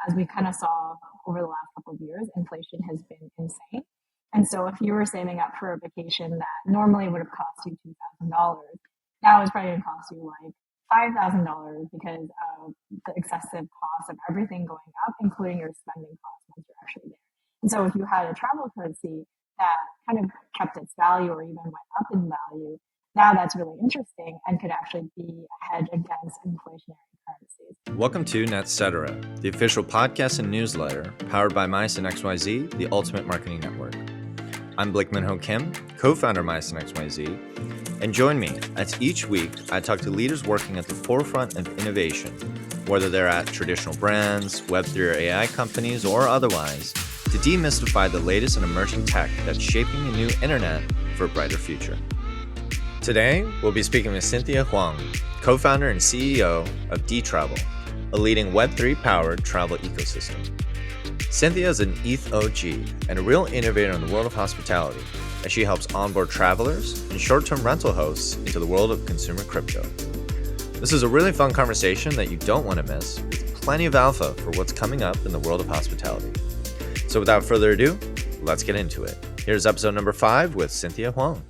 as we kind of saw over the last couple of years, inflation has been insane. And so if you were saving up for a vacation that normally would have cost you $2,000, now it's probably going to cost you like $5,000 because of the excessive cost of everything going up, including your spending costs once you're actually there. And so if you had a travel currency that kind of kept its value or even went up in value, now that's really interesting and could actually be a hedge against inflationary currencies. Welcome to Netcetera, the official podcast and newsletter powered by Myosin XYZ, the ultimate marketing network. I'm Blake Minho Kim, co-founder of Myosin XYZ, and join me as each week I talk to leaders working at the forefront of innovation, whether they're at traditional brands, Web3 or AI companies, or otherwise, to demystify the latest and emerging tech that's shaping a new internet for a brighter future. Today, we'll be speaking with Cynthia Huang, co-founder and CEO of DTravel, a leading Web3-powered travel ecosystem. Cynthia is an ETH OG and a real innovator in the world of hospitality, as she helps onboard travelers and short-term rental hosts into the world of consumer crypto. This is a really fun conversation that you don't want to miss, with plenty of alpha for what's coming up in the world of hospitality. So without further ado, let's get into it. Here's episode number 5 with Cynthia Huang.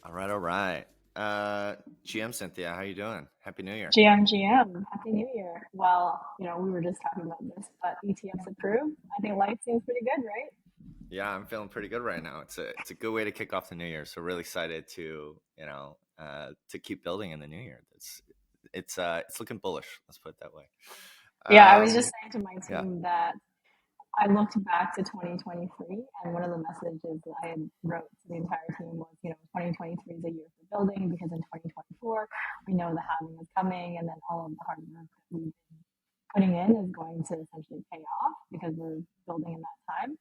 All right. GM Cynthia, how you doing? Happy New Year. GM, Happy New Year. Well, we were just talking about this, but ETFs approved. I think life seems pretty good, right? Yeah, I'm feeling pretty good right now. It's a good way to kick off the new year. So really excited to keep building in the new year. It's looking bullish. Let's put it that way. Yeah, I was just saying to my team that I looked back to 2023, and one of the messages that I had wrote to the entire team was, 2023 is a year for building, because in 2024, we know the halving is coming, and then all of the hard work that we've been putting in is going to essentially pay off because we're building in that time.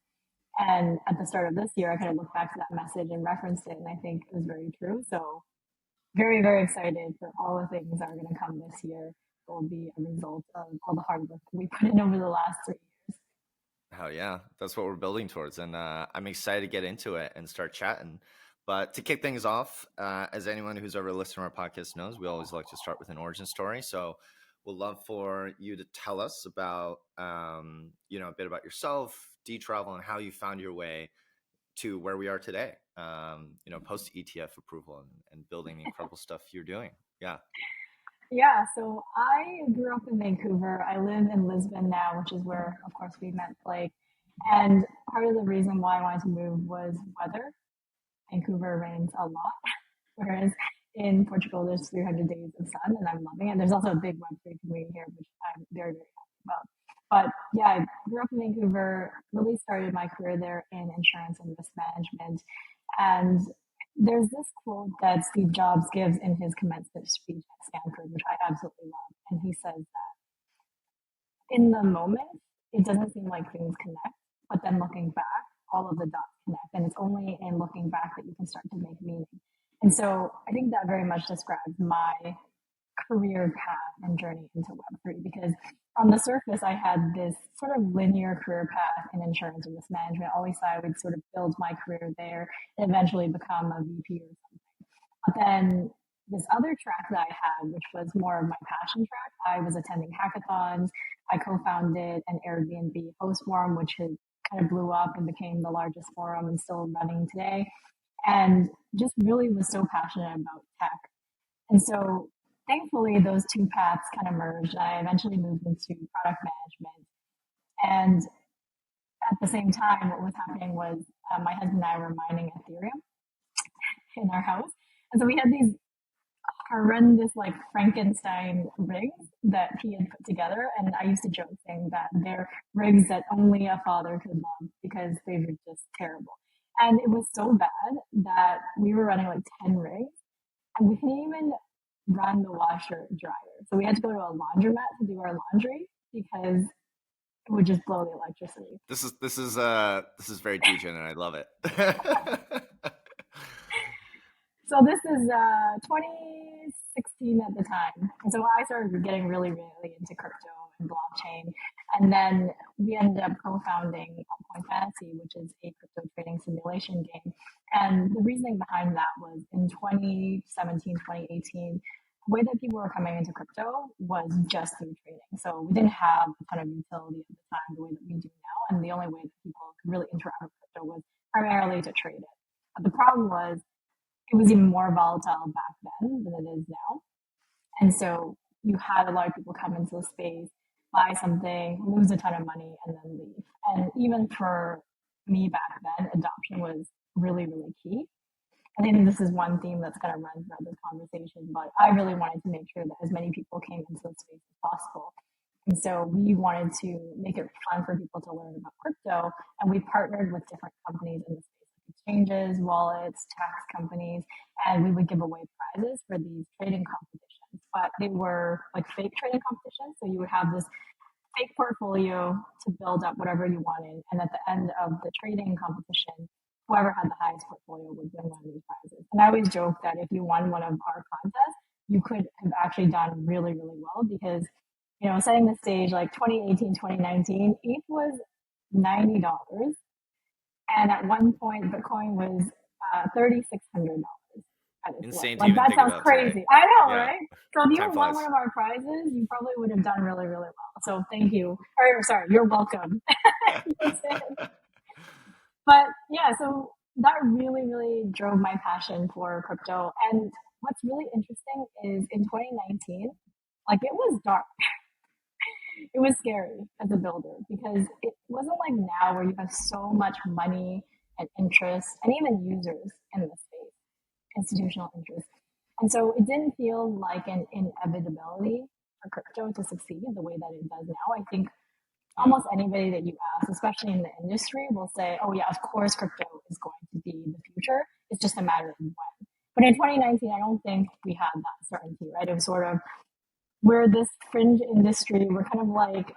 And at the start of this year, I kind of looked back to that message and referenced it, and I think it was very true. So very, very excited for all the things that are going to come this year. It will be a result of all the hard work that we put in over the last 3 years. Hell yeah, that's what we're building towards. And I'm excited to get into it and start chatting. But to kick things off, as anyone who's ever listened to our podcast knows, we always like to start with an origin story. So we'd love for you to tell us about, a bit about yourself, DTravel, and how you found your way to where we are today, post ETF approval and building the incredible stuff you're doing. Yeah. Yeah, so I grew up in Vancouver. I live in Lisbon now, which is where, of course, we met Blake. And part of the reason why I wanted to move was weather. Vancouver rains a lot, whereas in Portugal, there's 300 days of sun, and I'm loving it. There's also a big Web3 community here, which I'm very, very happy about. But yeah, I grew up in Vancouver, really started my career there in insurance and risk management. And there's this quote that Steve Jobs gives in his commencement speech at Stanford, which I absolutely love. And he says that in the moment, it doesn't seem like things connect, but then looking back, all of the dots connect. And it's only in looking back that you can start to make meaning. And so I think that very much describes my career path and journey into Web3, because on the surface, I had this sort of linear career path in insurance and risk management. I always thought I would sort of build my career there and eventually become a VP or something. But then this other track that I had, which was more of my passion track, I was attending hackathons. I co-founded an Airbnb host forum, which has kind of blew up and became the largest forum and still running today. And just really was so passionate about tech. And so thankfully, those two paths kind of merged. I eventually moved into product management. And at the same time, what was happening was my husband and I were mining Ethereum in our house. And so we had these horrendous, like Frankenstein rigs that he had put together. And I used to joke saying that they're rigs that only a father could love because they were just terrible. And it was so bad that we were running like 10 rigs, and we couldn't even run the washer dryer. So we had to go to a laundromat to do our laundry because it would just blow the electricity. This is very degenerate. I love it. So this is 2016 at the time. And so I started getting really, really into crypto and blockchain. And then we ended up co-founding Point Fantasy, which is a crypto trading simulation game. And the reasoning behind that was in 2017, 2018, way that people were coming into crypto was just through trading. So we didn't have a ton of utility at the time the way that we do now. And the only way that people could really interact with crypto was primarily to trade it. But the problem was it was even more volatile back then than it is now. And so you had a lot of people come into the space, buy something, lose a ton of money, and then leave. And even for me back then, adoption was really, really key. I think this is one theme that's going to run throughout this conversation, but I really wanted to make sure that as many people came into the space as possible. And so we wanted to make it fun for people to learn about crypto, and we partnered with different companies in the space, like exchanges, wallets, tax companies, and we would give away prizes for these trading competitions. But they were like fake trading competitions, so you would have this fake portfolio to build up whatever you wanted, and at the end of the trading competition, whoever had the highest portfolio would win one of these prizes. And I always joke that if you won one of our contests, you could have actually done really, really well because, setting the stage like 2018, 2019, ETH was $90. And at one point, Bitcoin was $3,600 at its low. Insane to Like, even that think sounds about crazy. today. I know, Yeah. right? So if you Time won flies. one of our prizes, you probably would have done really, really well. So thank you. Or sorry, you're welcome. But yeah, so that really, really drove my passion for crypto. And what's really interesting is in 2019, like it was dark. It was scary as a builder because it wasn't like now where you have so much money and interest and even users in the space, institutional interest. And so it didn't feel like an inevitability for crypto to succeed the way that it does now. I think almost anybody that you ask, especially in the industry, will say, oh, yeah, of course, crypto is going to be the future. It's just a matter of when. But in 2019, I don't think we had that certainty, right? It was sort of, we're this fringe industry. We're kind of like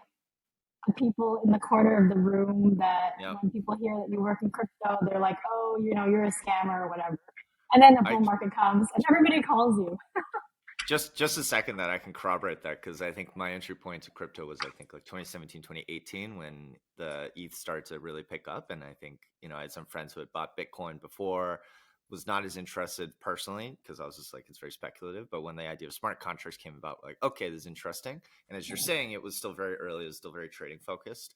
the people in the corner of the room that when people hear that you work in crypto, they're like, oh, you're a scammer or whatever. And then the bull market comes and everybody calls you. Just a second that I can corroborate that because I think my entry point to crypto was like 2017, 2018 when the ETH started to really pick up. And I think, I had some friends who had bought Bitcoin before, was not as interested personally because I was just like, it's very speculative. But when the idea of smart contracts came about, like, okay, this is interesting. And as you're saying, it was still very early. It was still very trading focused.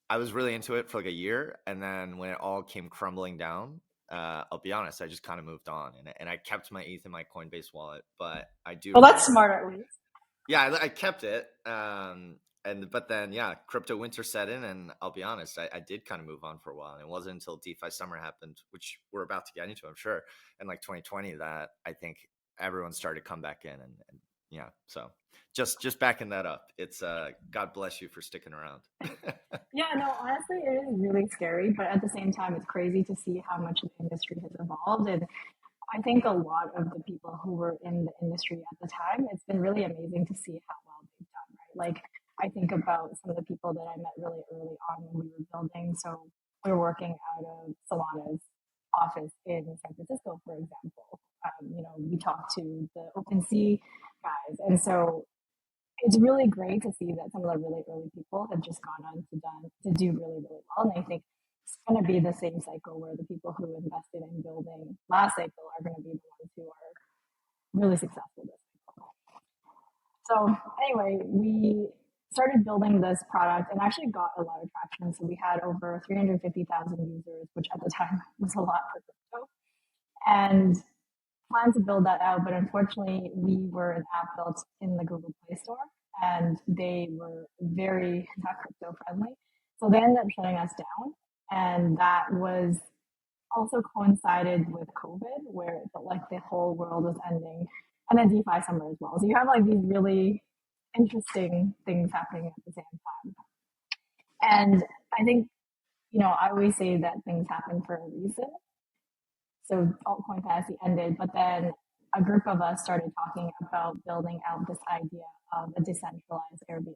I was really into it for like a year. And then when it all came crumbling down, I'll be honest, I just kind of moved on and I kept my ETH in my Coinbase wallet, but I do. Well, that's smart at least. Yeah, I kept it. But then, crypto winter set in and I'll be honest, I did kind of move on for a while. And it wasn't until DeFi summer happened, which we're about to get into, I'm sure, in like 2020 that I think everyone started to come back in and so just backing that up. It's God bless you for sticking around. Yeah, no, honestly, it is really scary, but at the same time, it's crazy to see how much the industry has evolved. And I think a lot of the people who were in the industry at the time, it's been really amazing to see how well they've done, right? Like, I think about some of the people that I met really early on when we were building. So we were working out of Solana's office in San Francisco, for example. We talked to the OpenSea guys. And so it's really great to see that some of the really early people have just gone on to do really, really well. And I think it's going to be the same cycle where the people who invested in building last cycle are going to be the ones who are really successful this cycle. So anyway, we started building this product and actually got a lot of traction. So we had over 350,000 users, which at the time was a lot for crypto. And planned to build that out, but unfortunately, we were an app built in the Google Play Store, and they were very not crypto friendly. So they ended up shutting us down, and that was also coincided with COVID, where it felt like the whole world was ending, and then DeFi summer as well. So you have like these really interesting things happening at the same time. And I think, I always say that things happen for a reason. So altcoin fantasy ended, but then a group of us started talking about building out this idea of a decentralized Airbnb.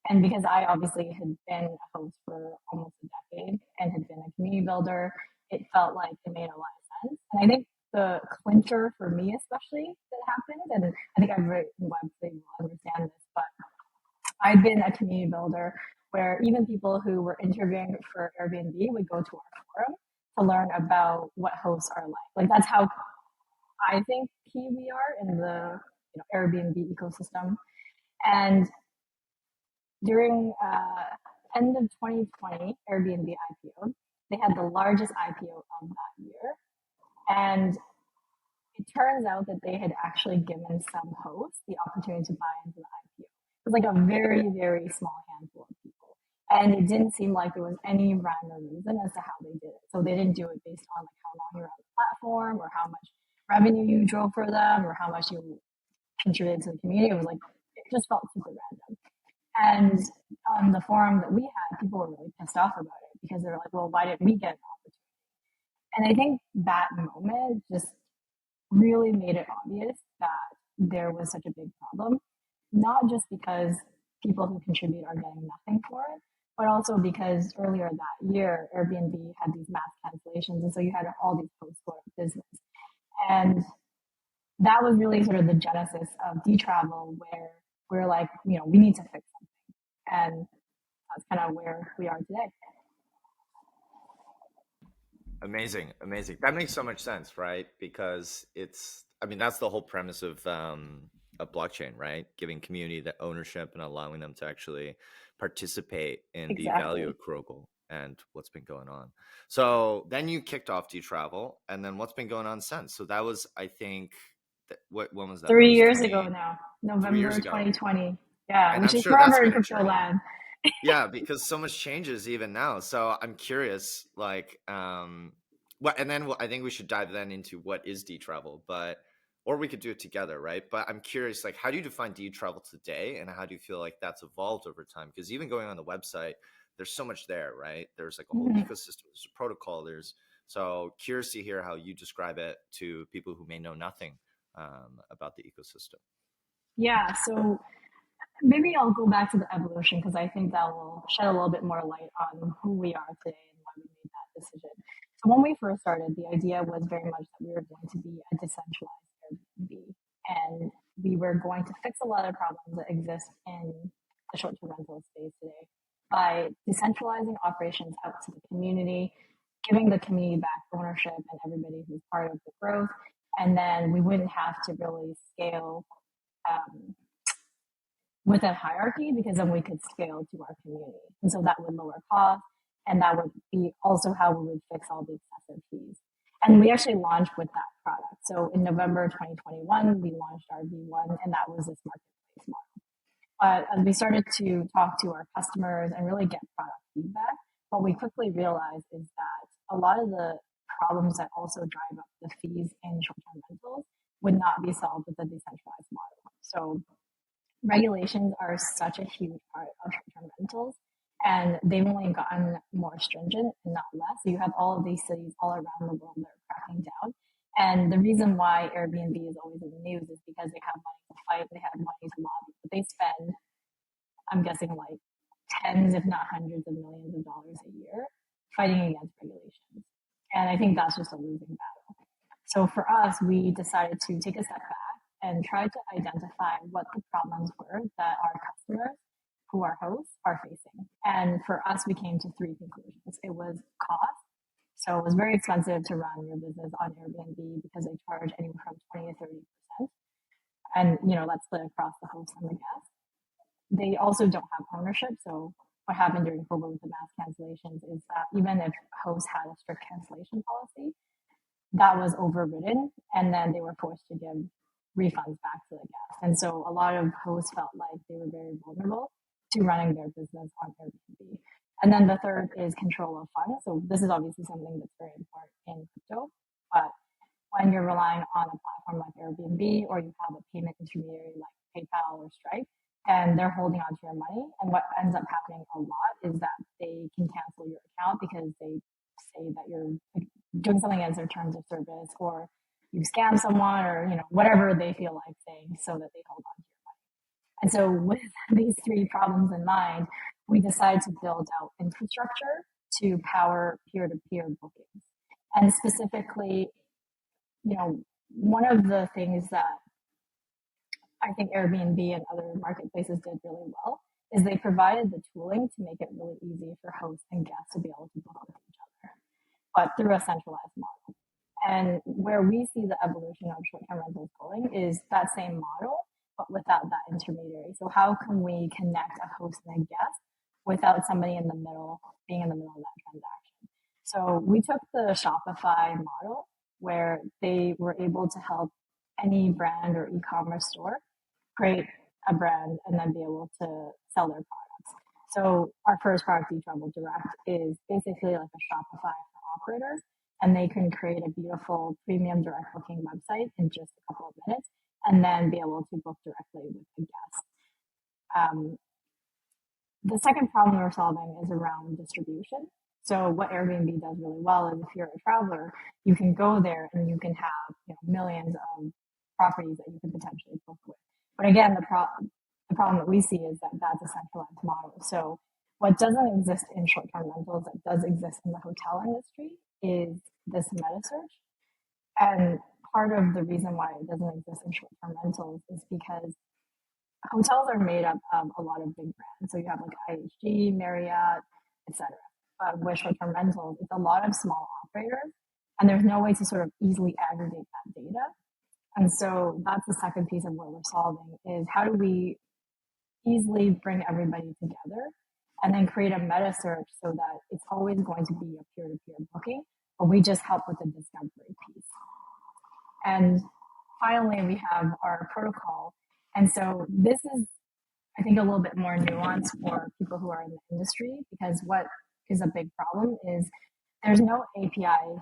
And because I obviously had been a host for almost a decade and had been a community builder, it felt like it made a lot of sense. And I think the clincher for me, especially, that happened, and I think everyone in Web3 will understand this, but I've been a community builder where even people who were interviewing for Airbnb would go to our forum to learn about what hosts are like. Like, that's how I think key we are in the Airbnb ecosystem. And during end of 2020, Airbnb IPO. They had the largest IPO of that year, and it turns out that they had actually given some hosts the opportunity to buy into the IPO. It was like a very, very small handful of people. And it didn't seem like there was any rhyme or reason as to how they did it. So they didn't do it based on like how long you're on the platform or how much revenue you drove for them or how much you contributed to the community. It was like, it just felt super random. And on the forum that we had, people were really pissed off about it because they were like, well, why didn't we get an opportunity? And I think that moment just really made it obvious that there was such a big problem, not just because people who contribute are getting nothing for it, but also because earlier that year, Airbnb had these mass cancellations. And so you had all these posts go out of business. And that was really sort of the genesis of DTravel, where we're like, we need to fix something. And that's kind of where we are today. Amazing. That makes so much sense, right? Because that's the whole premise of a blockchain, right? Giving community the ownership and allowing them to actually participate in the value accrual and what's been going on. So then you kicked off DTravel, and then what's been going on since? So that was, I think, when was that? 3 years ago now, November 2020. Yeah, and which I'm is sure forever in crypto land. Yeah, because so much changes even now. So I'm curious, like, what, and then I think we should dive then into what is DTravel, or we could do it together, right? But I'm curious, like, how do you define DTravel today, and how do you feel like that's evolved over time? Because even going on the website, there's so much there, right? There's like a whole ecosystem, there's a protocol, so curious to hear how you describe it to people who may know nothing about the ecosystem. Yeah, so maybe I'll go back to the evolution because I think that will shed a little bit more light on who we are today and why we made that decision. So when we first started, the idea was very much that we were going to be a decentralized Airbnb, and we were going to fix a lot of problems that exist in the short-term rental space today by decentralizing operations out to the community, giving the community back ownership and everybody who's part of the growth, and then we wouldn't have to really scale with a hierarchy because then we could scale to our community. And so that would lower costs, and that would be also how we would fix all the excessive fees. And we actually launched with that product. So in November 2021, we launched our V1, and that was this marketplace model. But as we started to talk to our customers and really get product feedback, what we quickly realized is that a lot of the problems that also drive up the fees in short-term rentals would not be solved with a decentralized model. So regulations are such a huge part of short-term rentals, and they've only gotten more stringent and not less. So you have all of these cities all around the world that are cracking down. And the reason why Airbnb is always in the news is because they have money to fight, they have money to lobby, but they spend, I'm guessing, like tens, if not hundreds of millions of dollars a year fighting against regulations. And I think that's just a losing battle. So for us, we decided to take a step back and try to identify what the problems were that our customers, who are hosts, are facing. And for us, we came to three conclusions. It was cost. So it was very expensive to run your business on Airbnb because they charge anywhere from 20 to 30%. And, that's split across the host and the guest. They also don't have ownership. So what happened during COVID with the mass cancellations is that even if hosts had a strict cancellation policy, that was overridden, and then they were forced to give refunds back to the guests. And so a lot of hosts felt like they were very vulnerable to running their business on Airbnb. And then the third is control of funds. So this is obviously something that's very important in crypto, but when you're relying on a platform like Airbnb, or you have a payment intermediary like PayPal or Stripe, and they're holding onto your money, and what ends up happening a lot is that they can cancel your account because they say that you're doing something against their terms of service, or you scam someone, or whatever they feel like saying, so that they hold on to your money. And so with these three problems in mind, we decided to build out infrastructure to power peer-to-peer bookings. And specifically, one of the things that I think Airbnb and other marketplaces did really well is they provided the tooling to make it really easy for hosts and guests to be able to book with each other, but through a centralized model. And where we see the evolution of short-term rentals going is that same model, but without that intermediary. So how can we connect a host and a guest without somebody in the middle being in the middle of that transaction? So we took the Shopify model where they were able to help any brand or e-commerce store create a brand and then be able to sell their products. So our first product, DTravel Direct, is basically like a Shopify for operators, and they can create a beautiful premium direct booking website in just a couple of minutes and then be able to book directly with the guest. The second problem we're solving is around distribution. So what Airbnb does really well is if you're a traveler, you can go there and you can have millions of properties that you can potentially book with. But again, the problem that we see is that that's a centralized model. So what doesn't exist in short-term rentals that does exist in the hotel industry is this meta search. And part of the reason why it doesn't exist in short-term rentals is because hotels are made up of a lot of big brands. So you have like IHG, Marriott, etc. But with short-term rentals, it's a lot of small operators, and there's no way to sort of easily aggregate that data. And so that's the second piece of what we're solving is how do we easily bring everybody together and then create a meta search so that it's always going to be a peer-to-peer booking, but we just help with the discovery piece. And finally, we have our protocol. And so this is, I think, a little bit more nuanced for people who are in the industry, because what is a big problem is there's no API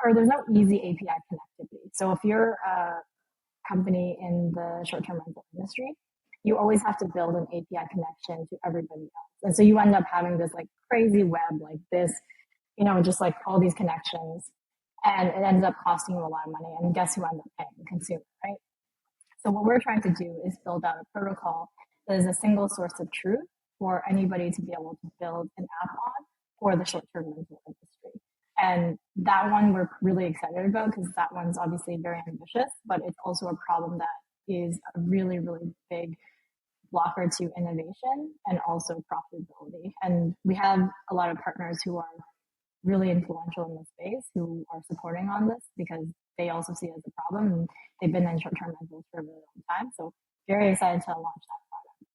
or there's no easy API connectivity. So if you're a company in the short-term rental industry, you always have to build an API connection to everybody else. And so you end up having this like crazy web like this, just like all these connections, and it ends up costing you a lot of money. And guess who ends up paying? The consumer, right? So what we're trying to do is build out a protocol that is a single source of truth for anybody to be able to build an app on for the short-term rental industry. And that one we're really excited about because that one's obviously very ambitious, but it's also a problem that is a really, really big blocker to innovation and also profitability. And we have a lot of partners who are really influential in this space who are supporting on this because they also see it as a problem, and they've been in short-term rentals for a really long time. So very excited to launch that product.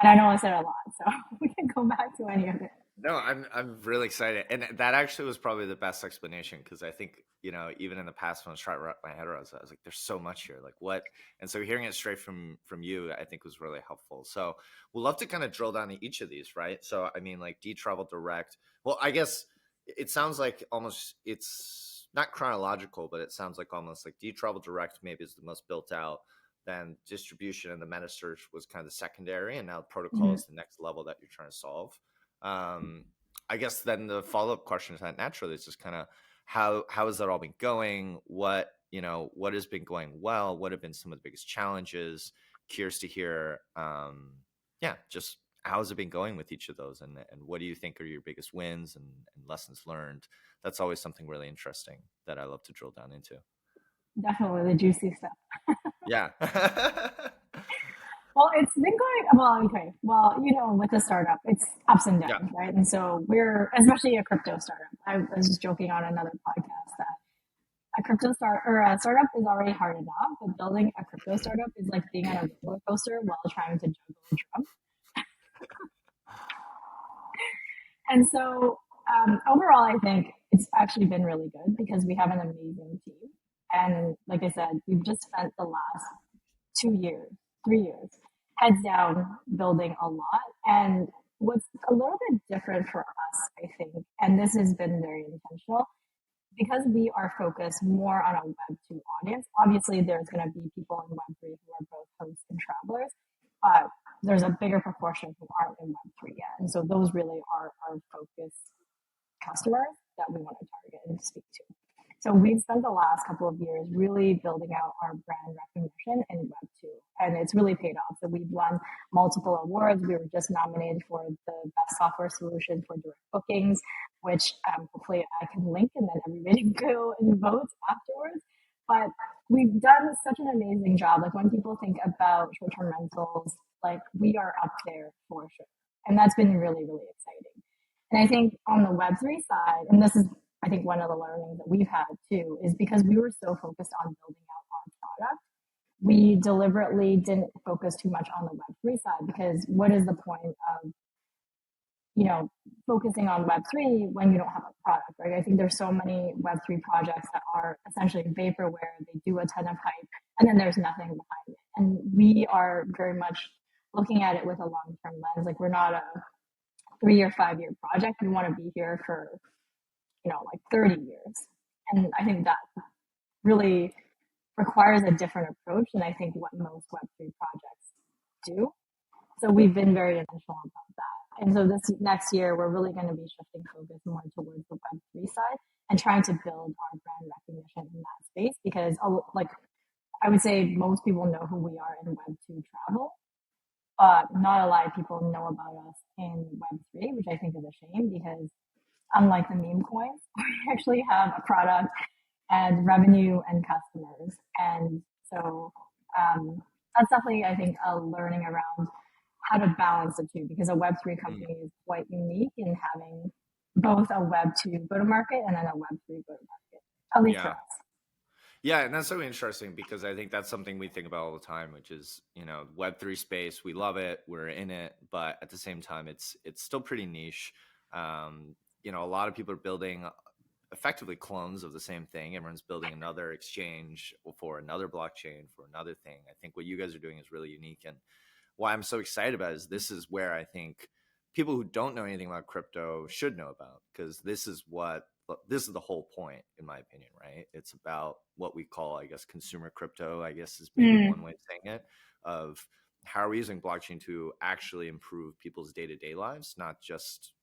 And I know I said a lot, so we can go back to any of it. No, I'm really excited, and that actually was probably the best explanation because I think even in the past when I was trying to wrap my head around, I was like, "There's so much here, like what?" And so hearing it straight from you, I think was really helpful. So we'll love to kind of drill down to each of these, right? So I mean, like DTravel Direct. Well, I guess it sounds like almost it's not chronological, but it sounds like almost like DTravel Direct maybe is the most built out. Then distribution and the meta search was kind of secondary, and now protocol is the next level that you're trying to solve. I guess then the follow-up question is that naturally it's just kind of how has that all been going? What has been going well? What have been some of the biggest challenges? Curious to hear, just how has it been going with each of those, and what do you think are your biggest wins and lessons learned? That's always something really interesting that I love to drill down into. Definitely the juicy stuff. Yeah. Well, it's been going well. Okay, well, with a startup, it's ups and downs, right? And so we're, especially a crypto startup. I was just joking on another podcast that a startup is already hard enough, but building a crypto startup is like being on a roller coaster while trying to juggle a drum. And so overall, I think it's actually been really good because we have an amazing team. And like I said, we've just spent the last 3 years, heads down, building a lot. And what's a little bit different for us, I think, and this has been very intentional, because we are focused more on a Web2 audience. Obviously, there's going to be people in Web3 who are both hosts and travelers, but there's a bigger proportion who aren't in Web3 yet. And so those really are our focus customers that we want to target and speak to. So we've spent the last couple of years really building out our brand recognition in Web2, and it's really paid off. So we've won multiple awards. We were just nominated for the best software solution for direct bookings, which hopefully I can link and then everybody can go and vote afterwards. But we've done such an amazing job. Like when people think about short-term rentals, like we are up there for sure. And that's been really, really exciting. And I think on the Web3 side, and this is I think one of the learnings that we've had too is because we were so focused on building out our product, we deliberately didn't focus too much on the Web3 side because what is the point of focusing on Web3 when you don't have a product, right? I think there's so many Web3 projects that are essentially vaporware. They do a ton of hype and then there's nothing behind it. And we are very much looking at it with a long-term lens. Like we're not a 3 or 5 year project. We want to be here for, like 30 years. And I think that really requires a different approach than I think what most Web3 projects do. So we've been very intentional about that. And so this next year, we're really going to be shifting focus more towards the Web3 side and trying to build our brand recognition in that space because, like, I would say most people know who we are in Web2 travel. Not a lot of people know about us in Web3, which I think is a shame because unlike the meme coins, we actually have a product and revenue and customers. And so that's definitely, I think, a learning around how to balance the two because a Web3 company is quite unique in having both a Web2 go-to-market and then a Web3 go-to-market, at least for us. Yeah, and that's so interesting because I think that's something we think about all the time, which is, Web3 space. We love it, we're in it, but at the same time, it's still pretty niche. A lot of people are building effectively clones of the same thing. Everyone's building another exchange for another blockchain for another thing. I think what you guys are doing is really unique, and why I'm so excited about it is this is where I think people who don't know anything about crypto should know about because this is the whole point, in my opinion, right? It's about what we call, I guess, consumer crypto, I guess is maybe one way of saying it, of how are we using blockchain to actually improve people's day-to-day lives, not just,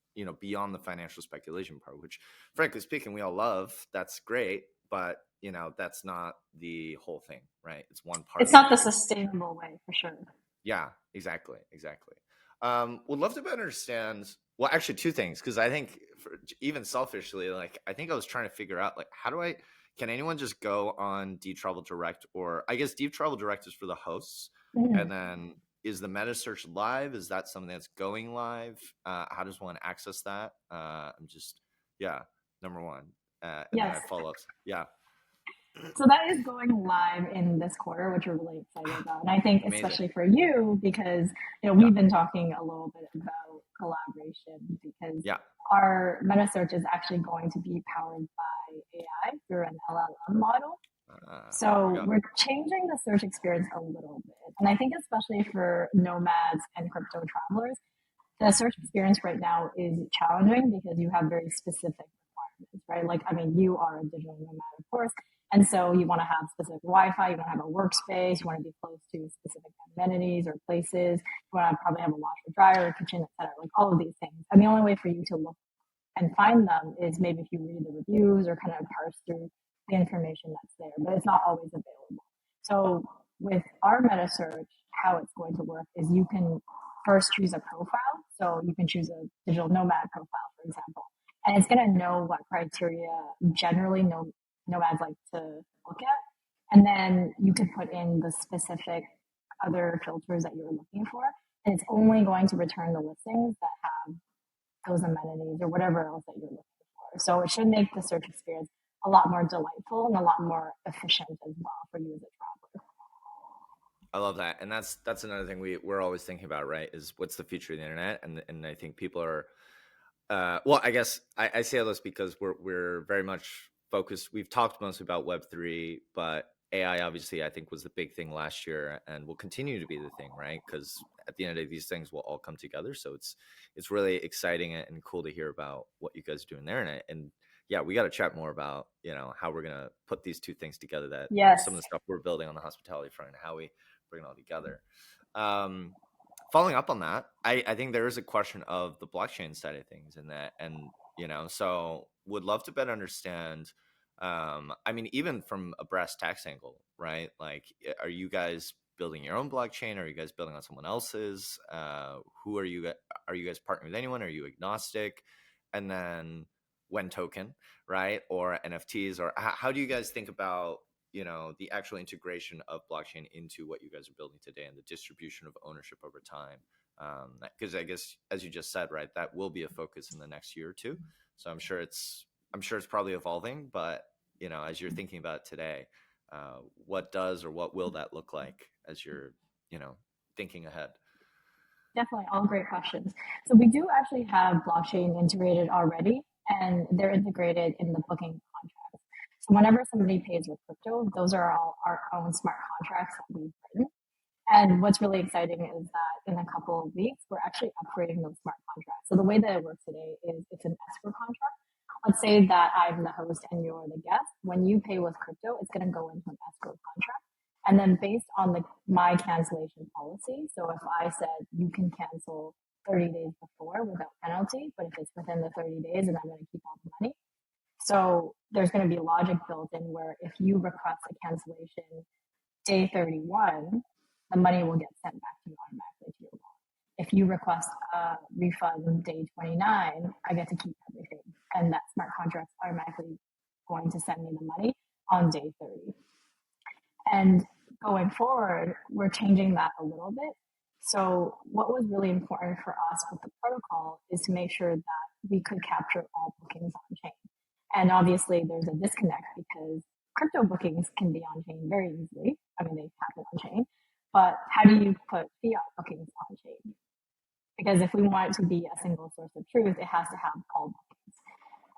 beyond the financial speculation part, which frankly speaking, we all love. That's great. But, that's not the whole thing, right? It's one part. It's not the sustainable way for sure. Yeah, exactly. Would love to better understand. Well, actually, two things, because I think even selfishly, like I think I was trying to figure out, like, can anyone just go on DTravel Direct, or I guess DTravel Direct is for the hosts, and then is the meta search live? Is that something that's going live? How does one access that? Number one. And then I follow up. Yeah. So that is going live in this quarter, which we're really excited about. And I think especially for you, because we've been talking a little bit about collaboration because our meta search is actually going to be powered by AI through an LLM model. So we're changing the search experience a little bit. And I think especially for nomads and crypto travelers, the search experience right now is challenging because you have very specific requirements, right? Like, I mean, you are a digital nomad, of course. And so you want to have specific Wi-Fi, you want to have a workspace, you want to be close to specific amenities or places, you want to probably have a washer, dryer, a kitchen, etc. Like all of these things. And the only way for you to look and find them is maybe if you read the reviews or kind of parse through the information that's there, but it's not always available. So with our meta search, how it's going to work is you can first choose a profile. So you can choose a digital nomad profile, for example, and it's going to know what criteria generally nomads like to look at. And then you can put in the specific other filters that you're looking for. And it's only going to return the listings that have those amenities or whatever else that you're looking for. So it should make the search experience a lot more delightful and a lot more efficient as well for you as a traveler. I love that. And that's another thing we're always thinking about, right? Is what's the future of the internet? And I think people are, I guess I say all this because we're very much focused. We've talked mostly about Web3, but AI obviously I think was the big thing last year and will continue to be the thing, right? Because at the end of the day, these things will all come together. So it's really exciting and cool to hear about what you guys are doing there. And yeah, we got to chat more about, how we're going to put these two things together, that some of the stuff we're building on the hospitality front and how we bring it all together. Following up on that, I think there is a question of the blockchain side of things so would love to better understand, I mean, even from a brass tacks angle, right? Like, are you guys building your own blockchain? Are you guys building on someone else's? Who are you guys partnering with anyone? Are you agnostic? And then when token, right? Or NFTs, or how do you guys think about, the actual integration of blockchain into what you guys are building today and the distribution of ownership over time? Because I guess, as you just said, right, that will be a focus in the next year or two. So I'm sure it's I'm sure it's probably evolving, but as you're thinking about it today, what does or what will that look like as you're, thinking ahead? Definitely, all great questions. So we do actually have blockchain integrated already, and they're integrated in the booking contracts. So whenever somebody pays with crypto, those are all our own smart contracts that we've written. And what's really exciting is that in a couple of weeks, we're actually upgrading those smart contracts. So the way that it works today is it's an escrow contract. Let's say that I'm the host and you're the guest. When you pay with crypto, it's going to go into an escrow contract. And then based on my cancellation policy, so if I said you can cancel 30 days before without penalty, but if it's within the 30 days, then I'm going to keep all the money. So there's going to be logic built in where if you request a cancellation day 31, the money will get sent back to you automatically to your wallet. If you request a refund day 29, I get to keep everything. And that smart contract's automatically going to send me the money on day 30. And going forward, we're changing that a little bit. So what was really important for us with the protocol is to make sure that we could capture all bookings on chain. And obviously there's a disconnect because crypto bookings can be on chain very easily. I mean, they happen on chain, but how do you put fiat bookings on chain? Because if we want it to be a single source of truth, it has to have all bookings.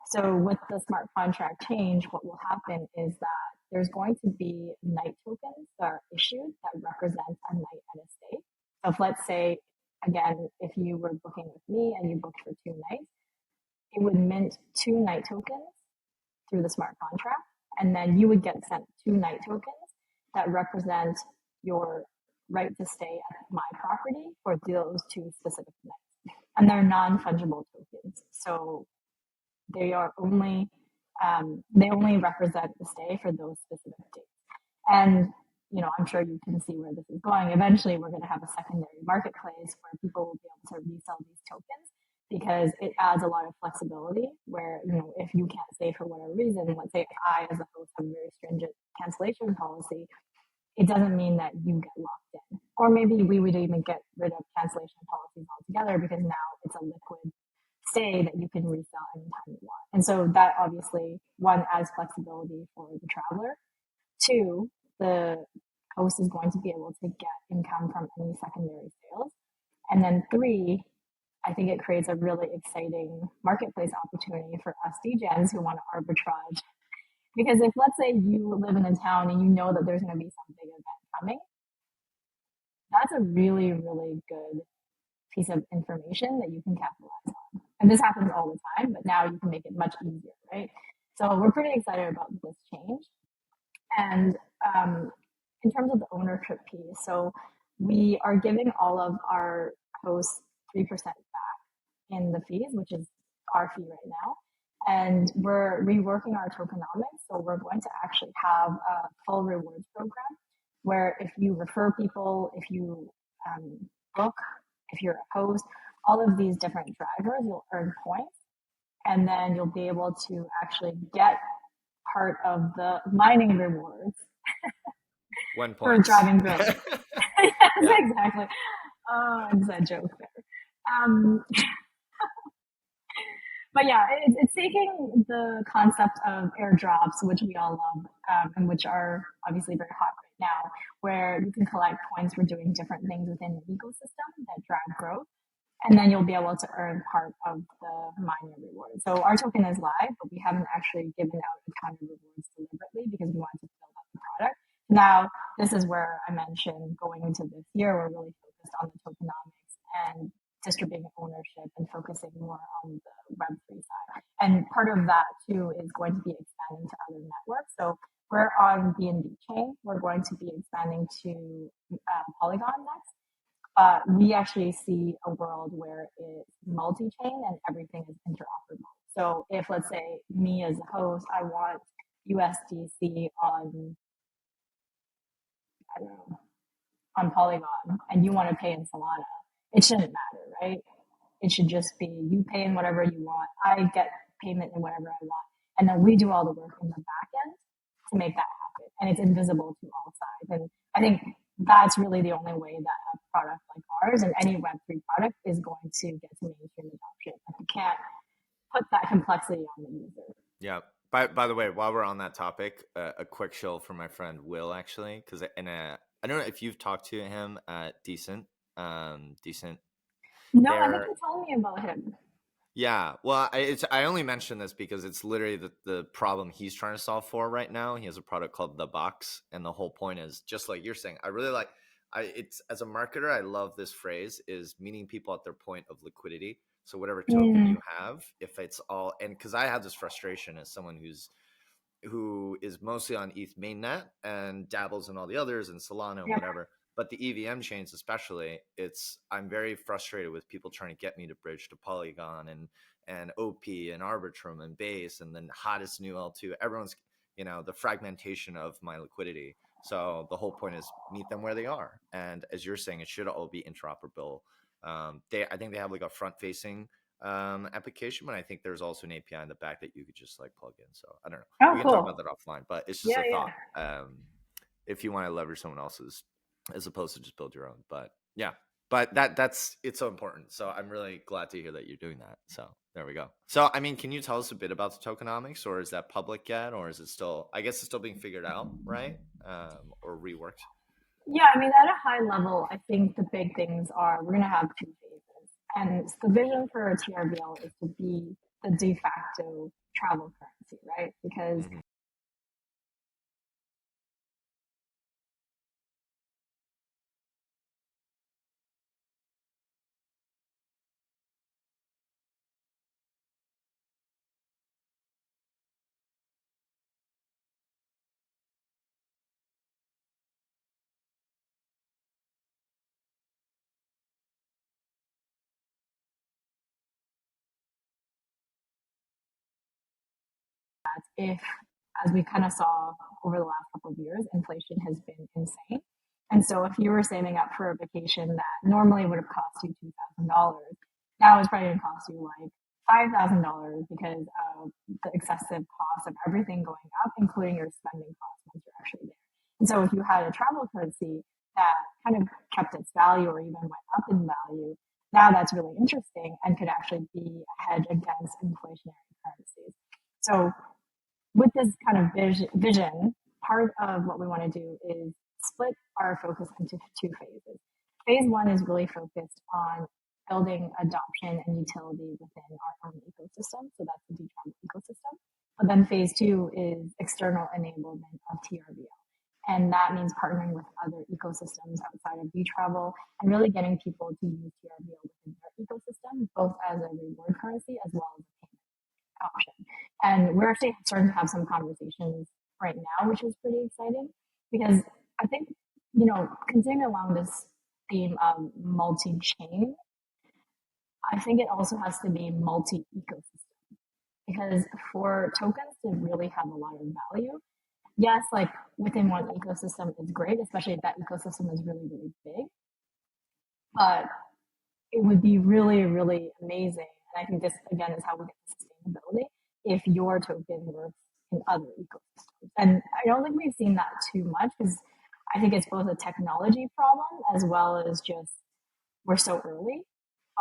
So with the smart contract change, what will happen is that there's going to be night tokens that are issued that represent a night at a stay. So if let's say, again, if you were booking with me and you booked for 2 nights, it would mint 2 night tokens through the smart contract, and then you would get sent 2 night tokens that represent your right to stay at my property for those 2 specific nights. And they're non-fungible tokens. So they are only they only represent the stay for those specific dates. And I'm sure you can see where this is going. Eventually, we're going to have a secondary marketplace where people will be able to resell these tokens because it adds a lot of flexibility where, if you can't stay for whatever reason, let's say I, as a host, have a very stringent cancellation policy, it doesn't mean that you get locked in. Or maybe we would even get rid of cancellation policies altogether because now it's a liquid stay that you can resell anytime you want. And so that obviously, 1, adds flexibility for the traveler. 2, the host is going to be able to get income from any secondary sales. And then 3, I think it creates a really exciting marketplace opportunity for us DJs who want to arbitrage. Because if, let's say, you live in a town and you know that there's going to be some big event coming, that's a really, really good piece of information that you can capitalize on. And this happens all the time, but now you can make it much easier, right? So we're pretty excited about this change. And in terms of the ownership piece, so we are giving all of our hosts 3% back in the fees, which is our fee right now. And we're reworking our tokenomics. So we're going to actually have a full rewards program where if you refer people, if you book, if you're a host, all of these different drivers, you'll earn points. And then you'll be able to actually get part of the mining rewards 1 for point. driving growth. Yes, yeah. Exactly. Oh, it's a joke there. But yeah, it's taking the concept of airdrops, which we all love, and which are obviously very hot right now, where you can collect points for doing different things within the ecosystem that drive growth. And then you'll be able to earn part of the miner reward. So our token is live, but we haven't actually given out a ton of rewards deliberately because we wanted to build up the product. Now, this is where I mentioned going into this year, we're really focused on the tokenomics and distributing ownership and focusing more on the Web3 side. And part of that, too, is going to be expanding to other networks. So we're on BNB chain. We're going to be expanding to Polygon next. We actually see a world where it's multi-chain and everything is interoperable. So if, let's say, me as a host, I want USDC on, I don't know, on Polygon, and you want to pay in Solana, it shouldn't matter, right? It should just be you pay in whatever you want. I get payment in whatever I want. And then we do all the work in the back end to make that happen. And it's invisible to all sides. And I think that's really the only way that a product like ours and any Web3 product is going to get to mainstream adoption. Like you can't put that complexity on the user. Yeah. By the way, while we're on that topic, a quick show for my friend Will, actually, because I don't know if you've talked to him at Decent. No, I think They're you told me about him. Yeah, well, I only mention this because it's literally the problem he's trying to solve for right now. He has a product called The Box, and the whole point is just like you're saying. I really like it's as a marketer, I love this phrase is meeting people at their point of liquidity. So whatever token Mm, you have, if it's all and because I have this frustration as someone who is mostly on ETH mainnet and dabbles in all the others and Solana and yeah, whatever. But the EVM chains, especially, I'm very frustrated with people trying to get me to bridge to Polygon and OP and Arbitrum and Base and then hottest new L2. Everyone's the fragmentation of my liquidity. So the whole point is meet them where they are. And as you're saying, it should all be interoperable. I think they have like a front facing application, but I think there's also an API in the back that you could just like plug in. So I don't know. oh, We can talk about cool. that offline, but it's just Yeah, a yeah. thought. If you want to leverage someone else's as opposed to just build your own. But yeah, but that's it's so important. So I'm really glad to hear that you're doing that. So there we go. So I mean, can you tell us a bit about the tokenomics, or is that public yet, or is it still? I guess it's still being figured out, right? Or reworked. Yeah, I mean, at a high level, I think the big things are we're going to have two phases. And the vision for TRVL is to be the de facto travel currency, right? Because Mm-hmm. if, as we kind of saw over the last couple of years, inflation has been insane. And so if you were saving up for a vacation that normally would have cost you $2,000, now it's probably going to cost you like $5,000 because of the excessive cost of everything going up, including your spending costs once you're actually there. And so if you had a travel currency that kind of kept its value or even went up in value, now that's really interesting and could actually be a hedge against inflationary currencies. So with this kind of vision, part of what we want to do is split our focus into two phases. Phase one is really focused on building adoption and utility within our own ecosystem. So that's the DTravel ecosystem. But then phase two is external enablement of TRVL. And that means partnering with other ecosystems outside of DTravel and really getting people to use TRVL within their ecosystem, both as a reward currency as well as a payment option. And we're actually starting to have some conversations right now, which is pretty exciting because I think, continuing along this theme of multi chain, I think it also has to be multi ecosystem because for tokens to really have a lot of value, yes, like within one ecosystem is great, especially if that ecosystem is really, really big. But it would be really, really amazing. And I think this again is how we get to sustainability if your token works in other ecosystems. And I don't think we've seen that too much because I think it's both a technology problem as well as just we're so early.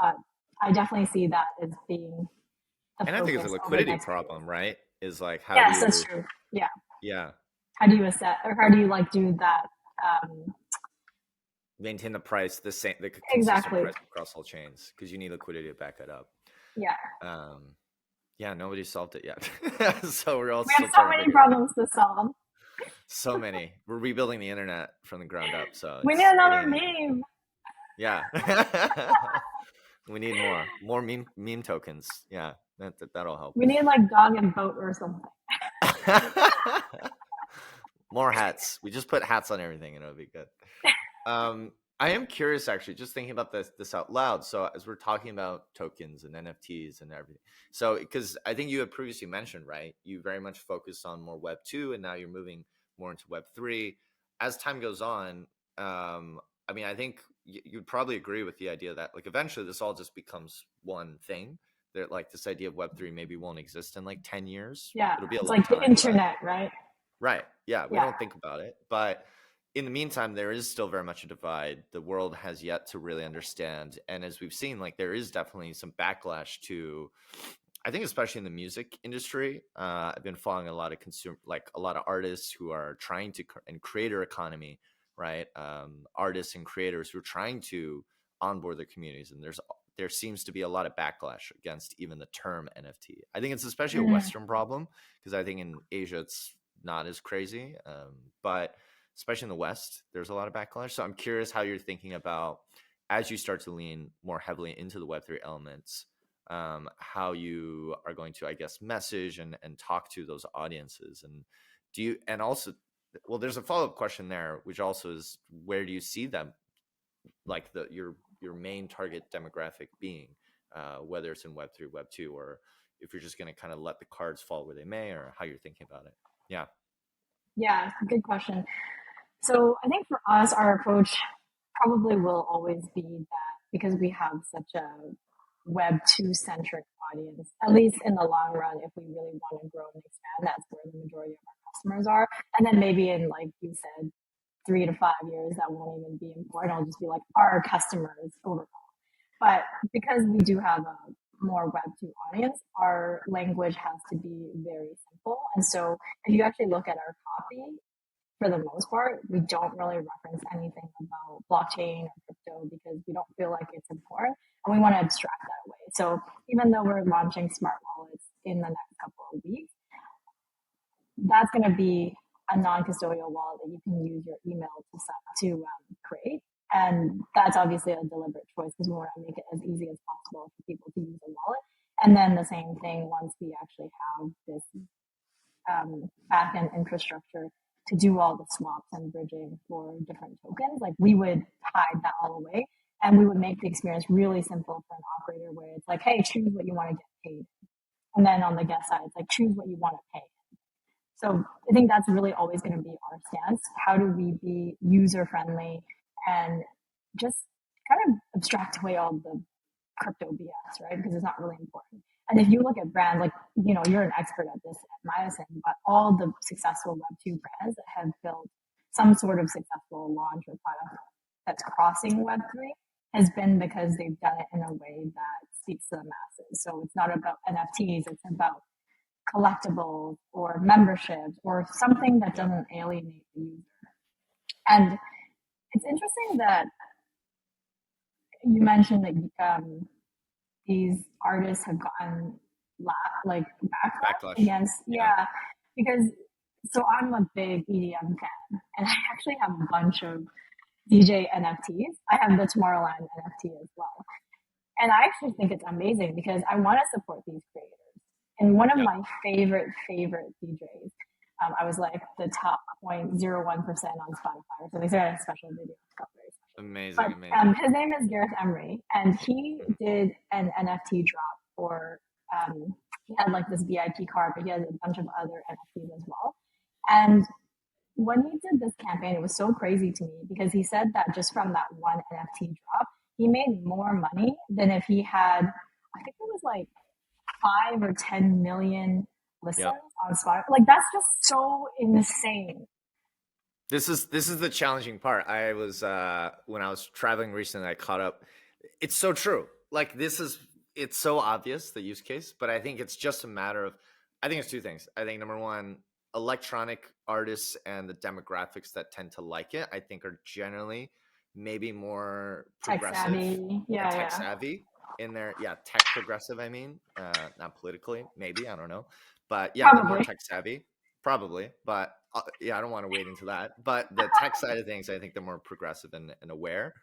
But I definitely see that as being the And I think it's a focus over the liquidity next few years. problem, right? Is like how do Yes, that's you true. Yeah. yeah How do you assess or how do you like do that? maintain the price the consistent Exactly. price across all chains because you need liquidity to back it up. Yeah. Um, yeah, nobody solved it yet, so we're all We still have so trying to many figure it out. problems to solve. So many. We're rebuilding the internet from the ground up, so We need it's getting another in. meme. Yeah, we need more meme tokens. Yeah, that'll help. We need like dog and boat or something. More hats. We just put hats on everything, and it'll be good. I am curious, actually, just thinking about this out loud. So as we're talking about tokens and NFTs and everything, so because I think you had previously mentioned, right, you very much focused on more Web 2, and now you're moving more into Web 3. As time goes on, I mean, I think you'd probably agree with the idea that like eventually this all just becomes one thing. That like this idea of Web 3 maybe won't exist in like 10 years. Yeah, It'll be a it's long like the time, but internet, right? right. Yeah, we Yeah, don't think about it. But in the meantime, there is still very much a divide. The world has yet to really understand. And as we've seen, like there is definitely some backlash to I think especially in the music industry, I've been following a lot of a lot of artists who are trying to and creator economy, right? Artists and creators who are trying to onboard their communities, and there seems to be a lot of backlash against even the term NFT. I think it's especially a Mm. Western problem because I think in Asia it's not as crazy, but especially in the West, there's a lot of backlash. So I'm curious how you're thinking about as you start to lean more heavily into the Web3 elements, how you are going to, I guess, message and talk to those audiences. And do you, and also, well, there's a follow-up question there, which also is where do you see them, like your main target demographic being, whether it's in Web3, Web2, or if you're just going to kind of let the cards fall where they may, or how you're thinking about it. Yeah. Yeah, good question. So I think for us, our approach probably will always be that because we have such a Web 2 centric audience, at least in the long run, if we really want to grow and expand, that's where the majority of our customers are. And then maybe in, like you said, 3 to 5 years, that won't even be important. It'll just be like our customers overall. But because we do have a more Web 2 audience, our language has to be very simple. And so if you actually look at our copy, for the most part, we don't really reference anything about blockchain or crypto because we don't feel like it's important and we want to abstract that away. So even though we're launching smart wallets in the next couple of weeks, that's going to be a non-custodial wallet that you can use your email to create. And that's obviously a deliberate choice because we want to make it as easy as possible for people to use a wallet. And then the same thing once we actually have this backend infrastructure to do all the swaps and bridging for different tokens, like we would hide that all away and we would make the experience really simple for an operator where it's like, hey, choose what you want to get paid. And then on the guest side, it's like, choose what you want to pay. So I think that's really always going to be our stance. How do we be user friendly and just kind of abstract away all the crypto BS, right? Because it's not really important. And if you look at brands, like, you're an expert at this at Myosin, but all the successful Web2 brands that have built some sort of successful launch or product that's crossing Web3 has been because they've done it in a way that speaks to the masses. So it's not about NFTs, it's about collectibles or memberships or something that doesn't alienate the user. And it's interesting that you mentioned that these artists have gotten backlash against, yeah, because so I'm a big EDM fan and I actually have a bunch of DJ NFTs. I have the Tomorrowland NFT as well. And I actually think it's amazing because I want to support these creators. And one of my favorite DJs, I was like the top 0.01% on Spotify. So they said a special video. Amazing. His name is Gareth Emery, and he did an NFT drop for, he had like this VIP card, but he has a bunch of other NFTs as well. And when he did this campaign, it was so crazy to me because he said that just from that one NFT drop, he made more money than if he had, I think it was like 5 or 10 million listens on Spotify. Like that's just so insane. This is the challenging part. I was when I was traveling recently, I caught up. It's so true. Like it's so obvious, the use case, but I think it's just a matter of, I think it's two things. I think number one, electronic artists and the demographics that tend to like it, I think are generally maybe more progressive, tech savvy in their, tech progressive. I mean, not politically, maybe, I don't know, but the more tech savvy. Probably, but I don't want to wade into that. But the tech side of things, I think they're more progressive and aware.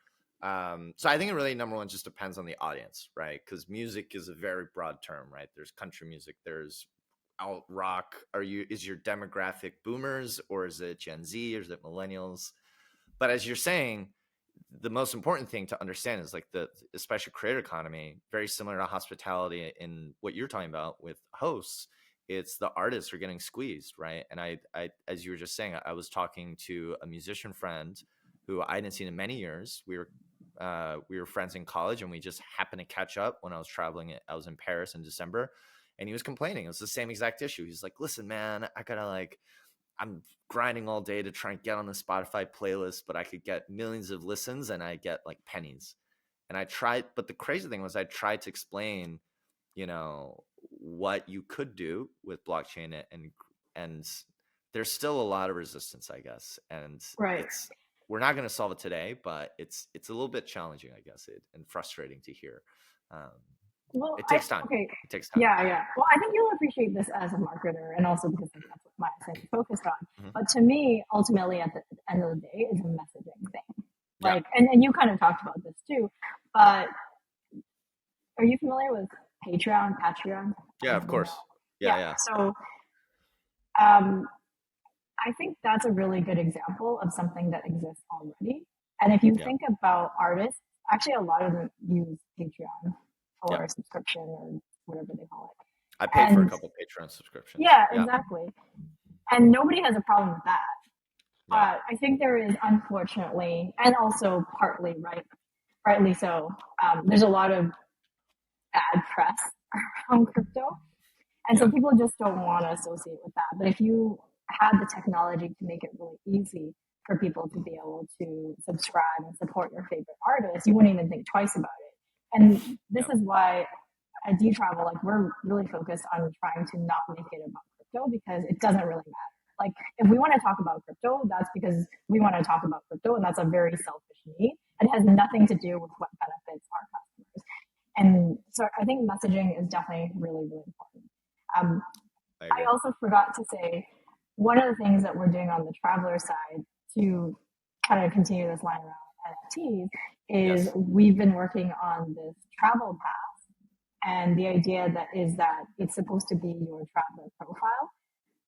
So I think it really, number one, just depends on the audience, right? Because music is a very broad term, right? There's country music, there's alt rock. Is your demographic boomers, or is it Gen Z, or is it millennials? But as you're saying, the most important thing to understand is like especially creator economy, very similar to hospitality in what you're talking about with hosts. It's the artists are getting squeezed, right? And I, as you were just saying, I was talking to a musician friend who I hadn't seen in many years. We were friends in college, and we just happened to catch up when I was traveling. I was in Paris in December, and he was complaining. It was the same exact issue. He's like, "Listen, man, I'm grinding all day to try and get on the Spotify playlist, but I could get millions of listens, and I get like pennies." And I tried, but the crazy thing was, I tried to explain, what you could do with blockchain, and there's still a lot of resistance, I guess, and Right. we're not going to solve it today, but it's a little bit challenging, I guess, and frustrating to hear. Um, Well, it takes time. okay. It takes time. Yeah, yeah. Well, I think you'll appreciate this as a marketer, and also because like, that's what my assignment is focused on. Mm-hmm. But to me, ultimately, at the end of the day, it's a messaging thing. Yeah. Like, and you kind of talked about this too. But are you familiar with Patreon? Yeah, of course. Yeah. So, um, I think that's a really good example of something that exists already. And if you think about artists, actually, a lot of them use Patreon for a subscription or whatever they call it. I paid for a couple Patreon subscriptions. Yeah, exactly. And nobody has a problem with that. Yeah. I think there is, unfortunately, and also rightly so, there's a lot of bad press around crypto. And so people just don't want to associate with that. But if you had the technology to make it really easy for people to be able to subscribe and support your favorite artists, you wouldn't even think twice about it. And this is why at DTravel, like we're really focused on trying to not make it about crypto because it doesn't really matter. Like if we want to talk about crypto, that's because we want to talk about crypto, and that's a very selfish need. It has nothing to do with what benefits our customers. And so I think messaging is definitely really, really important. I also forgot to say one of the things that we're doing on the traveler side to kind of continue this line around NFTs is we've been working on this travel pass. And the idea that it's supposed to be your traveler profile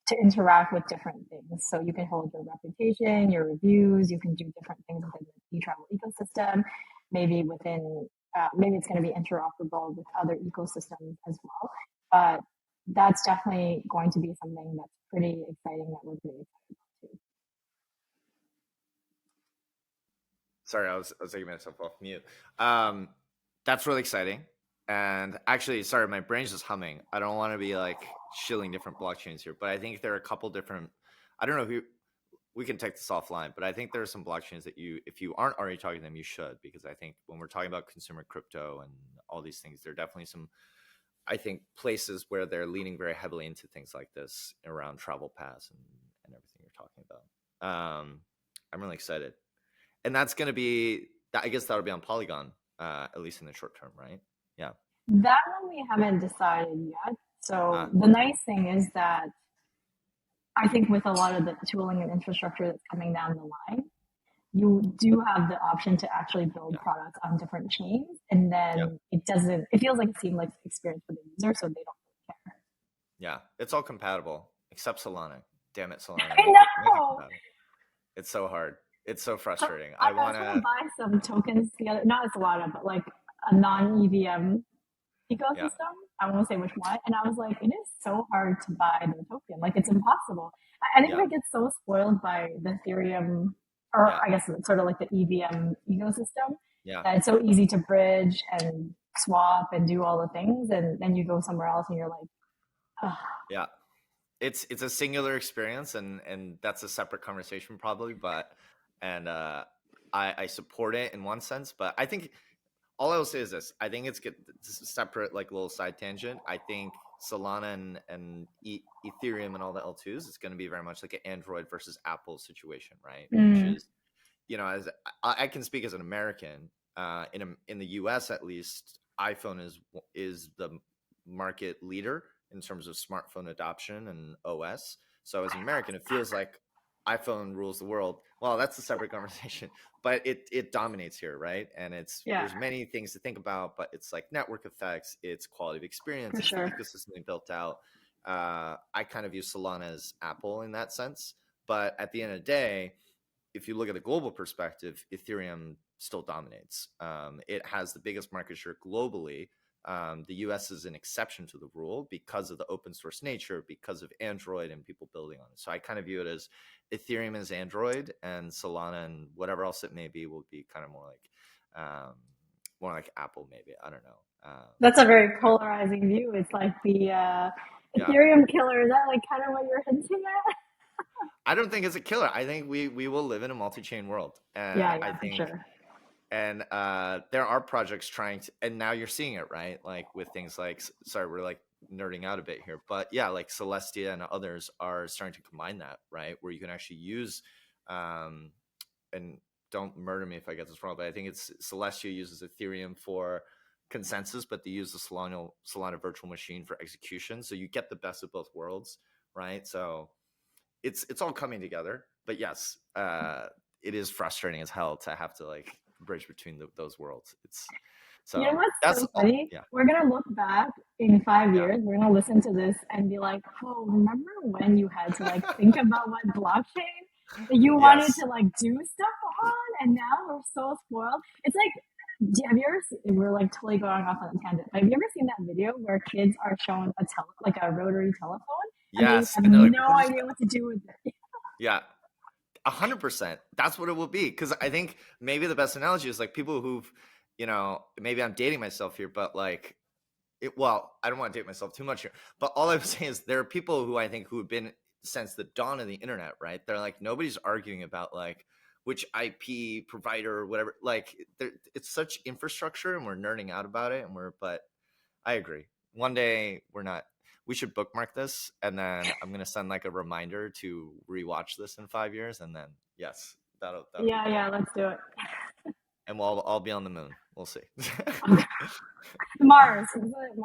to interact with different things. So you can hold your reputation, your reviews, you can do different things within the eTravel ecosystem. Maybe maybe it's going to be interoperable with other ecosystems as well. But that's definitely going to be something that's pretty exciting that we're pretty excited about too. Sorry, I was taking myself off mute. That's really exciting. And actually, sorry, my brain's just humming. I don't want to be like shilling different blockchains here, but I think there are a couple different. I don't know if we can take this offline, but I think there are some blockchains that if you aren't already talking to them, you should, because I think when we're talking about consumer crypto and all these things, there are definitely some, I think, places where they're leaning very heavily into things like this around travel pass and everything you're talking about. I'm really excited. And that's going to be, I guess that'll be on Polygon, at least in the short term, right? Yeah. That one we haven't decided yet. So the nice thing is that I think with a lot of the tooling and infrastructure that's coming down the line, you do have the option to actually build products on different chains. And then it feels like a seamless experience for the user, so they don't really care. Yeah. It's all compatible except Solana. Damn it, Solana. I know. It's so hard. It's so frustrating. I want to buy some tokens together, not as Solana, but like a non-EVM ecosystem. I won't say which one. And I was like, it is so hard to buy the token. Like, it's impossible. I think we get so spoiled by the Ethereum, or I guess it's sort of like the EVM ecosystem, that it's so easy to bridge and swap and do all the things. And then you go somewhere else and you're like, ugh. Yeah. It's a singular experience, and that's a separate conversation probably, but I support it in one sense, but I think all I will say is this: I think it's a separate, like, little side tangent. I think Solana and Ethereum and all the L2s, it's going to be very much like an Android versus Apple situation, right? Which is, as I can speak as an American, in the US at least, iPhone is the market leader in terms of smartphone adoption and OS. So as an American, it feels like iPhone rules the world. Well, that's a separate conversation, but it dominates here, right? And there's many things to think about, but it's like network effects, it's quality of experience, it's the ecosystem they built out. I kind of view Solana as Apple in that sense, but at the end of the day, if you look at the global perspective, Ethereum still dominates. It has the biggest market share globally. The US is an exception to the rule because of the open source nature, because of Android and people building on it. So I kind of view it as Ethereum is Android, and Solana and whatever else it may be will be kind of more like Apple, maybe. I don't know. That's a very polarizing view. It's like the Ethereum killer. Is that like kind of what you're hinting at? I don't think it's a killer. I think we will live in a multi-chain world. And I think, for sure. And there are projects trying to, and now you're seeing it, right? Like with things like, sorry, we're like nerding out a bit here, but yeah, like Celestia and others are starting to combine that, right? Where you can actually use, um, and don't murder me if I get this wrong, but I think it's Celestia uses Ethereum for consensus, but they use the Solana virtual machine for execution. So you get the best of both worlds, right? So it's all coming together. But yes, it is frustrating as hell to have to like bridge between those worlds. It's You know so what's that's so all. funny? Yeah, We're gonna look back in five yeah, years. We're gonna listen to this and be like, "Oh, remember when you had to like think about what blockchain that you wanted yes. to like do stuff on, and now we're so spoiled." It's like, have you ever? We're like totally going off on a tangent. But have you ever seen that video where kids are shown like a rotary telephone, and they Yes, have and they're like, no what is idea that? what to do with it? Yeah, 100%. That's what it will be. Because I think maybe the best analogy is like people who've, maybe I'm dating myself here, but like well, I don't want to date myself too much here, but all I'm saying is there are people who I think who have been since the dawn of the internet, right? They're like, nobody's arguing about like which IP provider or whatever. Like, it's such infrastructure, and we're nerding out about it. But I agree. One day we're not. We should bookmark this, and then I'm gonna send like a reminder to rewatch this in 5 years, and then yes, that'll be Yeah, great. yeah, let's do it. And we'll all be on the moon. We'll see. Mars, is it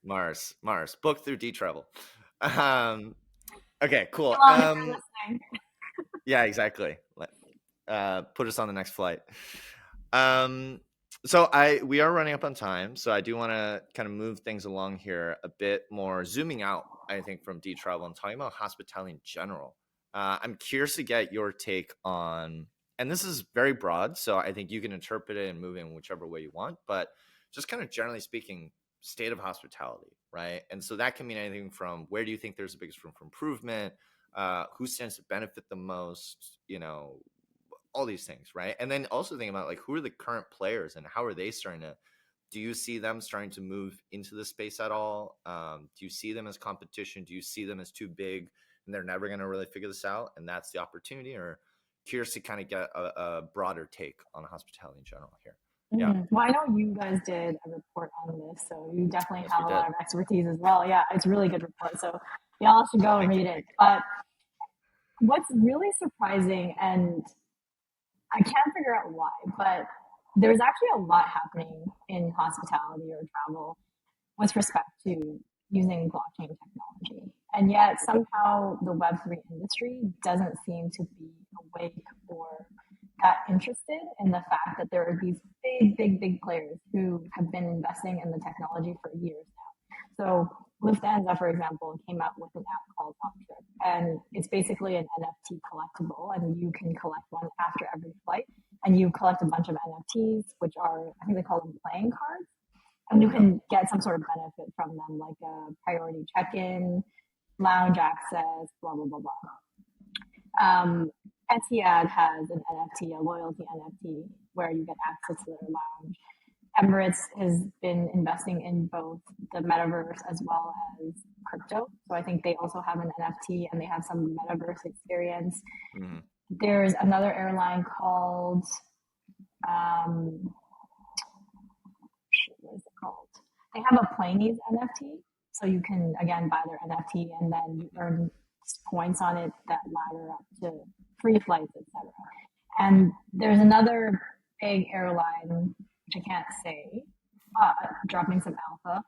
Mars? Mars, booked through DTravel. Um, okay, cool. Elon, if you're listening. Yeah, exactly. Put us on the next flight. Um, so we are running up on time, so I do want to kind of move things along here a bit more, zooming out, I think, from DTravel and talking about hospitality in general. I'm curious to get your take on, and this is very broad, so I think you can interpret it and move in whichever way you want, but just kind of generally speaking, state of hospitality, right? And so that can mean anything from where do you think there's the biggest room for improvement, who stands to benefit the most, all these things, right? And then also think about like who are the current players and how are they starting to, do you see them starting to move into the space at all? Do you see them as competition? Do you see them as too big and they're never going to really figure this out and that's the opportunity? Or curious to kind of get a broader take on hospitality in general here. Yeah. Well, I know you guys did a report on this, so you definitely Yes, we have a did. lot of expertise as well. Yeah, it's a really good report. So y'all should go and Thank you. read it. But what's really surprising, and I can't figure out why, but there's actually a lot happening in hospitality or travel with respect to using blockchain technology. And yet somehow the Web3 industry doesn't seem to be awake or that interested in the fact that there are these big players who have been investing in the technology for years now. So Lufthansa, for example, came out with an app called Uptrip, and it's basically an NFT collectible, and you can collect one after every flight, and you collect a bunch of NFTs, which are, I think they call them playing cards, and you can get some sort of benefit from them, like a priority check-in, lounge access, blah blah blah blah. Etihad has an NFT, a loyalty NFT, where you get access to their lounge. Emirates has been investing in both the metaverse as well as crypto. So I think they also have an NFT and they have some metaverse experience. Mm-hmm. There's another airline called, what is it called? They have a Planes NFT. So you can, again, buy their NFT and then you earn points on it that ladder up to free flights, etc. And there's another big airline, which I can't say, dropping some alpha.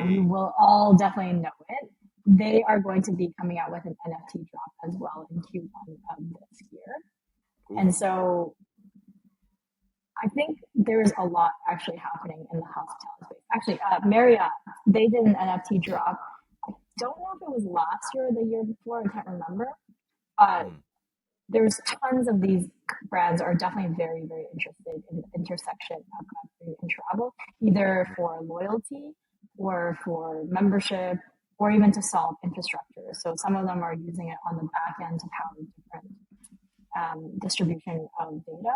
You will all definitely know it. They are going to be coming out with an NFT drop as well in Q1 of this year. Ooh. And so I think there's a lot actually happening in the hospitality space. Actually, Marriott, they did an NFT drop. I don't know if it was last year or the year before. I can't remember. There's tons of these brands are definitely very interested in the intersection of Web3 and travel, either for loyalty or for membership or even to solve infrastructure. So some of them are using it on the back end to power different distribution of data.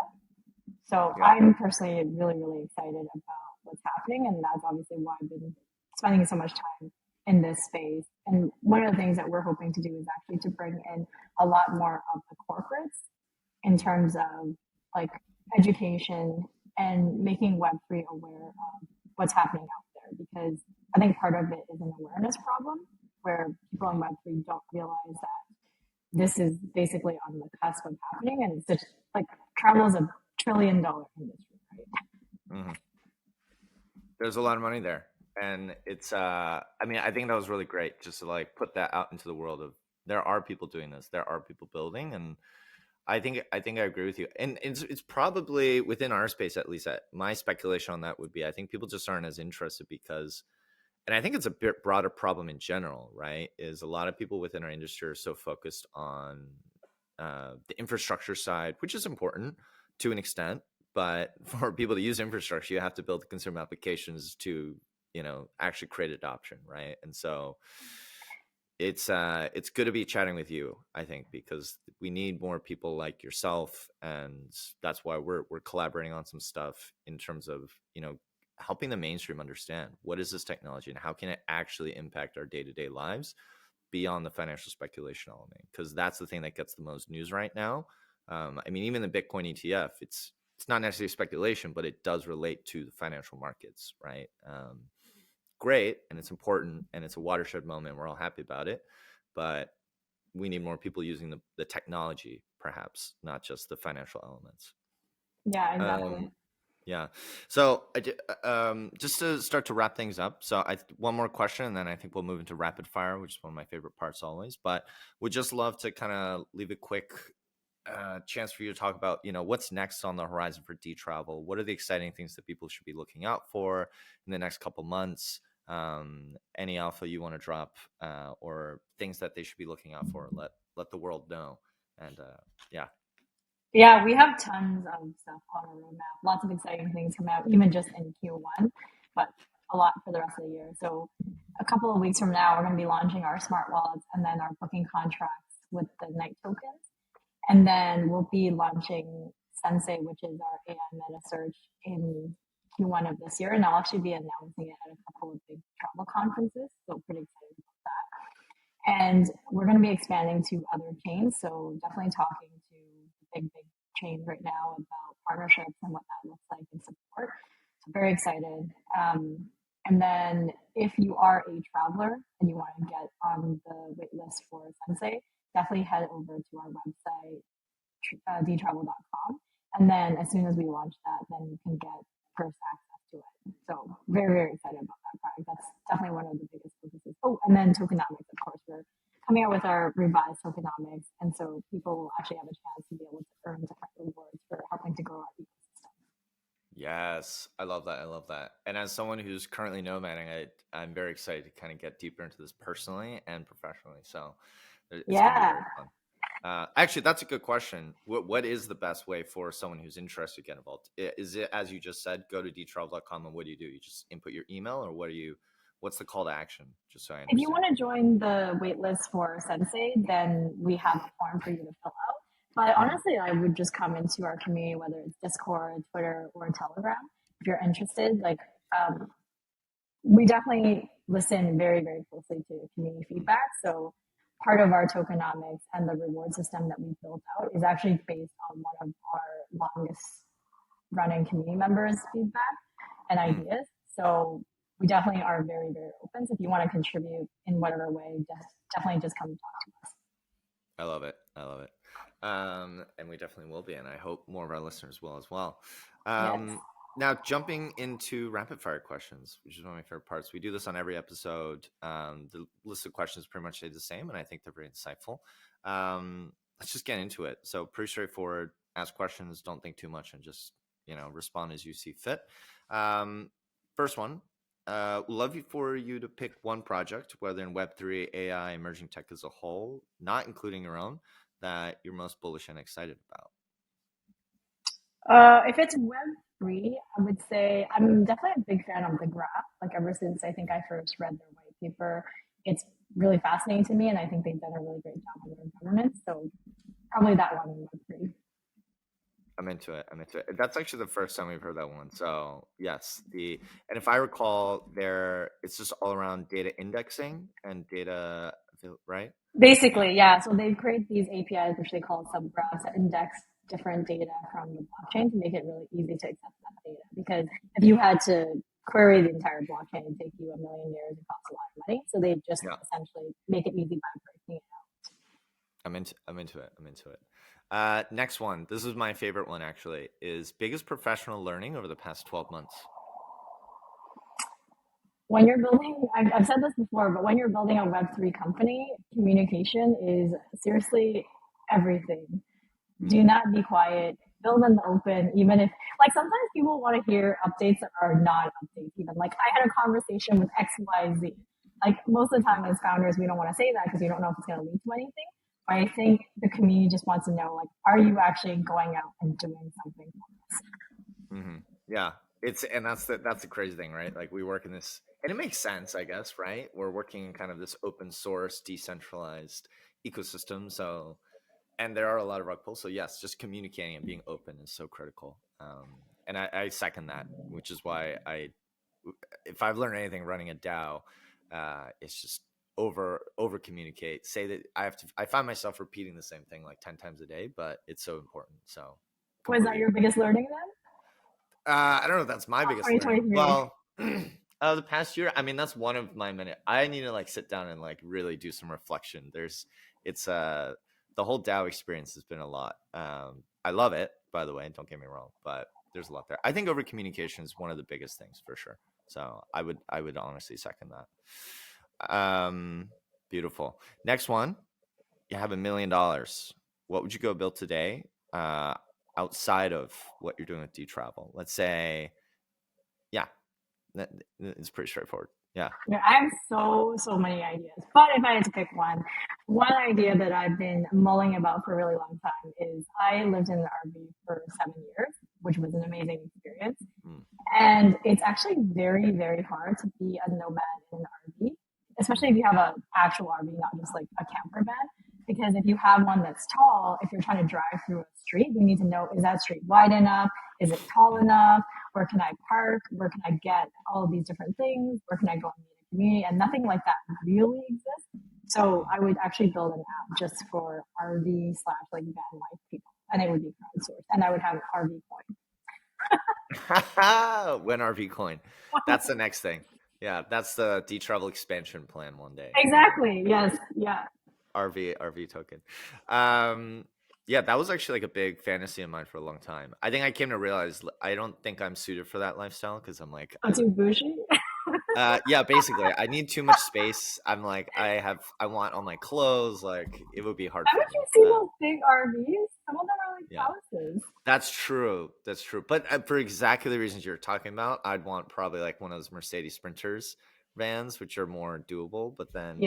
So I'm personally really excited about what's happening, and that's obviously why I've been spending so much time in this space. And one of the things that we're hoping to do is actually to bring in a lot more of the corporates in terms of like education and making Web3 aware of what's happening out there, because I think part of it is an awareness problem where people in Web3 don't realize that this is basically on the cusp of happening, and it's such like travel is a $1 trillion industry, right? Mm-hmm. There's a lot of money there, and it's I mean, I think that was really great just to like put that out into the world of there are people doing this, there are people building, and I agree with you, and it's probably within our space at least. My speculation on that would be I think people just aren't as interested because, and I think it's a bit broader problem in general, right? Is a lot of people within our industry are so focused on the infrastructure side, which is important to an extent, but for people to use infrastructure, you have to build consumer applications to actually create adoption, right? And so it's good to be chatting with you, I think, because we need more people like yourself, and that's why we're collaborating on some stuff in terms of helping the mainstream understand what is this technology and how can it actually impact our day-to-day lives beyond the financial speculation element, because that's the thing that gets the most news right now. I mean, even the Bitcoin ETF, it's not necessarily speculation, but it does relate to the financial markets, right? Great, and it's important, and it's a watershed moment. We're all happy about it, but we need more people using the technology, perhaps not just the financial elements. Yeah, exactly. Yeah. So just to start to wrap things up, so one more question, and then I think we'll move into rapid fire, which is one of my favorite parts always. But would just love to kind of leave a quick chance for you to talk about, what's next on the horizon for DTravel. What are the exciting things that people should be looking out for in the next couple months? Any alpha you want to drop, or things that they should be looking out for. Let the world know. And yeah. Yeah, we have tons of stuff on our roadmap. Lots of exciting things come out, even just in Q1, but a lot for the rest of the year. So a couple of weeks from now, we're going to be launching our smart wallets and then our booking contracts with the Night tokens. And then we'll be launching Sensei, which is our AI meta search, in Q1 of this year. And I'll actually be announcing it at a couple of big travel conferences. So pretty excited about that. And we're going to be expanding to other chains. So definitely talking to big chains right now about partnerships and what that looks like and support. So very excited. And then if you are a traveler and you want to get on the wait list for Sensei, definitely head over to our website, dtravel.com. And then as soon as we launch that, then you can get first access to it. So very, very excited about that product. That's definitely one of the biggest focuses. Oh, and then tokenomics, of course. We're coming out with our revised tokenomics. And so people will actually have a chance to be able to earn different rewards for helping to grow our ecosystem. Yes, I love that. I love that. And as someone who's currently nomading, I'm very excited to kind of get deeper into this personally and professionally. So it's going to be very fun. Actually, that's a good question. What is the best way for someone who's interested to get involved? Is it, as you just said, go to dtravel.com, and what do? You just input your email, or what's the call to action? Just so I understand. If you want to join the waitlist for Sensei, then we have a form for you to fill out. But honestly, I would just come into our community, whether it's Discord, Twitter, or Telegram, if you're interested. We definitely listen very, very closely to community feedback. So part of our tokenomics and the reward system that we built out is actually based on one of our longest running community members' feedback and ideas. So we definitely are very, very open. So if you want to contribute in whatever way, definitely just come talk to us. I love it. I love it. And we definitely will be. And I hope more of our listeners will as well. Yes. Now, jumping into rapid fire questions, which is one of my favorite parts. We do this on every episode. The list of questions pretty much stay the same, and I think they're very insightful. Let's just get into it. So pretty straightforward. Ask questions. Don't think too much, and just respond as you see fit. First one. Love for you to pick one project, whether in Web3, AI, emerging tech as a whole, not including your own, that you're most bullish and excited about. If it's Web3, I would say I'm definitely a big fan of the graph. Ever since I think I first read their white paper, it's really fascinating to me, and I think they've done a really great job on their governance. So probably that one in Web3. I'm into it. That's actually the first time we've heard that one. So yes, and if I recall, it's just all around data indexing and data, right? Basically, yeah. So they create these APIs, which they call subgraphs, that index different data from the blockchain to make it really easy to access that data. Because if you had to query the entire blockchain, it'd take you a million years and cost a lot of money. So they just essentially make it easy by breaking it out. I'm into it. Next one. This is my favorite one, actually, is biggest professional learning over the past 12 months. When you're building, I've said this before, but when you're building a Web3 company, communication is seriously everything. Do not be quiet. Build in the open, even if, like, sometimes people want to hear updates that are not updates even. Like, I had a conversation with XYZ. Like, most of the time as founders, we don't want to say that because we don't know if it's going to lead to anything. But I think the community just wants to know, like, are you actually going out and doing something for us? Mm-hmm. Yeah. That's the crazy thing, right? Like, we work in this, and it makes sense, I guess, right? We're working in kind of this open source, decentralized ecosystem. So, and there are a lot of rug pulls. So yes, just communicating and being open is so critical. And I second that, which is why if I've learned anything running a DAO, it's just over communicate. Say that I find myself repeating the same thing like 10 times a day, but it's so important. So was that your biggest learning then? I don't know if that's my biggest learning. Well, the past year, I mean, that's one of my many. I need to like sit down and like really do some reflection. The whole DAO experience has been a lot. I love it, by the way, don't get me wrong, but there's a lot there. I think over communication is one of the biggest things for sure. So I would honestly second that. Beautiful. Next one, you have $1 million. What would you go build today? Outside of what you're doing with DTravel, let's say, it's pretty straightforward. Yeah, I have so many ideas, but if I had to pick one idea that I've been mulling about for a really long time is I lived in an RV for 7 years, which was an amazing experience. And it's actually very, very hard to be a nomad in an RV, especially if you have an actual RV, not just like a camper van. Because if you have one that's tall, if you're trying to drive through a street, you need to know, is that street wide enough? Is it tall enough? Where can I park? Where can I get all of these different things? Where can I go and meet a community? And nothing like that really exists. So I would actually build an app just for RV / like van life people. And it would be crowdsourced. And I would have RV coin. When RV coin. That's the next thing. Yeah, that's the DTravel expansion plan one day. Exactly. Yes. Yeah. RV token. Yeah, that was actually like a big fantasy of mine for a long time. I think I came to realize I don't think I'm suited for that lifestyle because I'm like, too bougie. Yeah, basically, I need too much space. I'm like, I want all my clothes. Like, it would be hard. Haven't you seen those big RVs? Some of them are like houses. That's true. But for exactly the reasons you're talking about, I'd want probably like one of those Mercedes Sprinters vans, which are more doable. But then,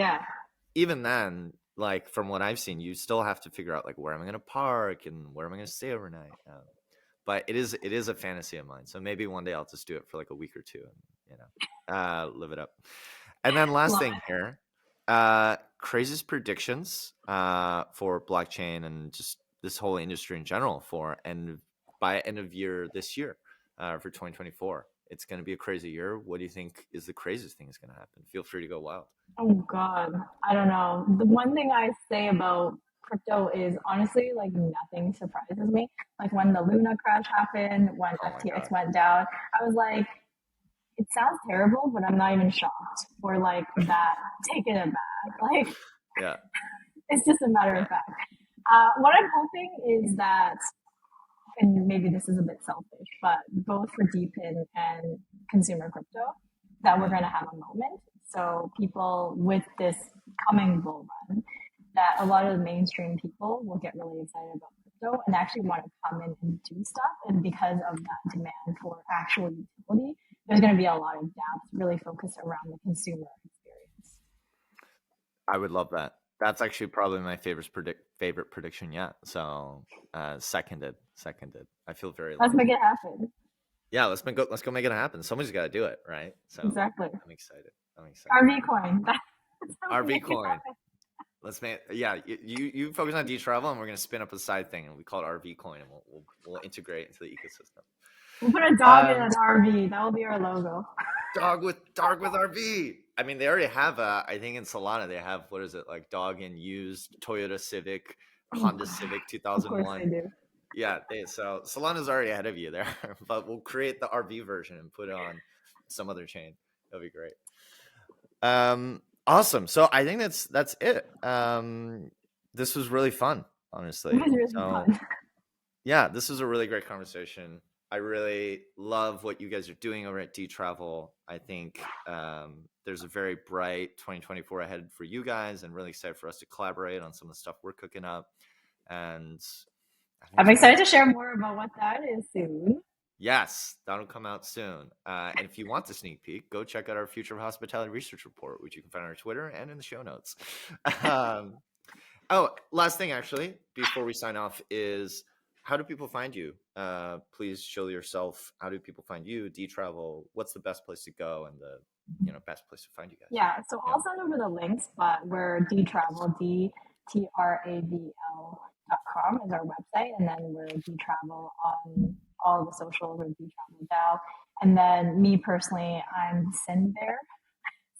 even then, like from what I've seen, you still have to figure out like where am I going to park and where am I going to stay overnight. But it is a fantasy of mine. So maybe one day I'll just do it for like a week or two and live it up. And then last thing here, craziest predictions for blockchain and just this whole industry in general by end of year this year for 2024. It's going to be a crazy year. What do you think is the craziest thing that's going to happen? Feel free to go wild. Oh God, I don't know. The one thing I say about crypto is honestly, like nothing surprises me. Like when the Luna crash happened, when FTX went down, I was like, it sounds terrible, but I'm not even shocked. Or like that, taking it back. Like, it's just a matter of fact. What I'm hoping is that, and maybe this is a bit selfish, but both for DePIN and consumer crypto, that we're going to have a moment. So people with this coming bull run, that a lot of the mainstream people will get really excited about crypto and actually want to come in and do stuff. And because of that demand for actual utility, there's going to be a lot of dApps really focused around the consumer experience. I would love that. That's actually probably my favorite prediction yet. So seconded. I feel very. Let's make it happen. Yeah, let's go make it happen. Somebody's got to do it, right? So exactly. I'm excited. RV coin. RV coin. Let's make. Yeah, you focus on DTravel, and we're gonna spin up a side thing, and we call it RV coin, and we'll integrate into the ecosystem. We'll put a dog in an RV. That will be our logo. Dog with RV. I mean, they already have I think in Solana they have, what is it, like dog in used Toyota Civic, Honda Civic 2001. Of course they do. Yeah, so Solana's already ahead of you there, but we'll create the RV version and put it on some other chain. That'll be great. Awesome. So I think that's it. This was really fun, It honestly. was really So fun. yeah, this was a really great conversation. I really love what you guys are doing over at DTravel. I think there's a very bright 2024 ahead for you guys, and really excited for us to collaborate on some of the stuff we're cooking up. And I think I'm it's great. excited to share more about what that is soon. Yes, that'll come out soon. And if you want the sneak peek, go check out our Future of Hospitality Research Report, which you can find on our Twitter and in the show notes. Last thing, actually, before we sign off is, how do people find you? Please show yourself. How do people find you? DTravel. What's the best place to go and the best place to find you guys? Yeah, so I'll send over the links, but we're DTravel, DTravel.com is our website, and then we're DTravel on all the socials or DTravel DAO. And then me personally, I'm Cynbear,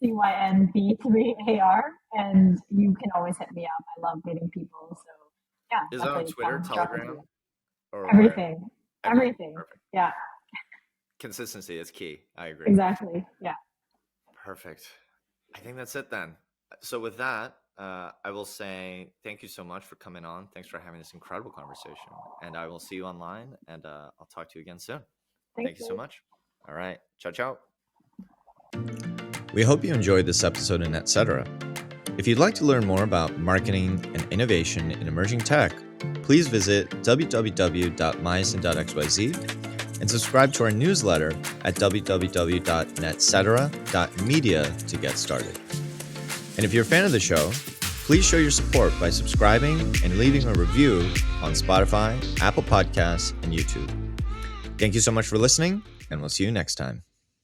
CYNB3AR, and you can always hit me up. I love meeting people, so yeah. Is that on Twitter, Telegram, or everything? where? Everything. Perfect. Yeah. Consistency is key. I agree. Exactly. Yeah. Perfect. I think that's it then. So with that, I will say thank you so much for coming on. Thanks for having this incredible conversation. And I will see you online, and I'll talk to you again soon. Thank you so much. All right. Ciao, ciao. We hope you enjoyed this episode in etc. If you'd like to learn more about marketing and innovation in emerging tech, please visit www.myosin.xyz and subscribe to our newsletter at www.netcetera.media to get started. And if you're a fan of the show, please show your support by subscribing and leaving a review on Spotify, Apple Podcasts, and YouTube. Thank you so much for listening, and we'll see you next time.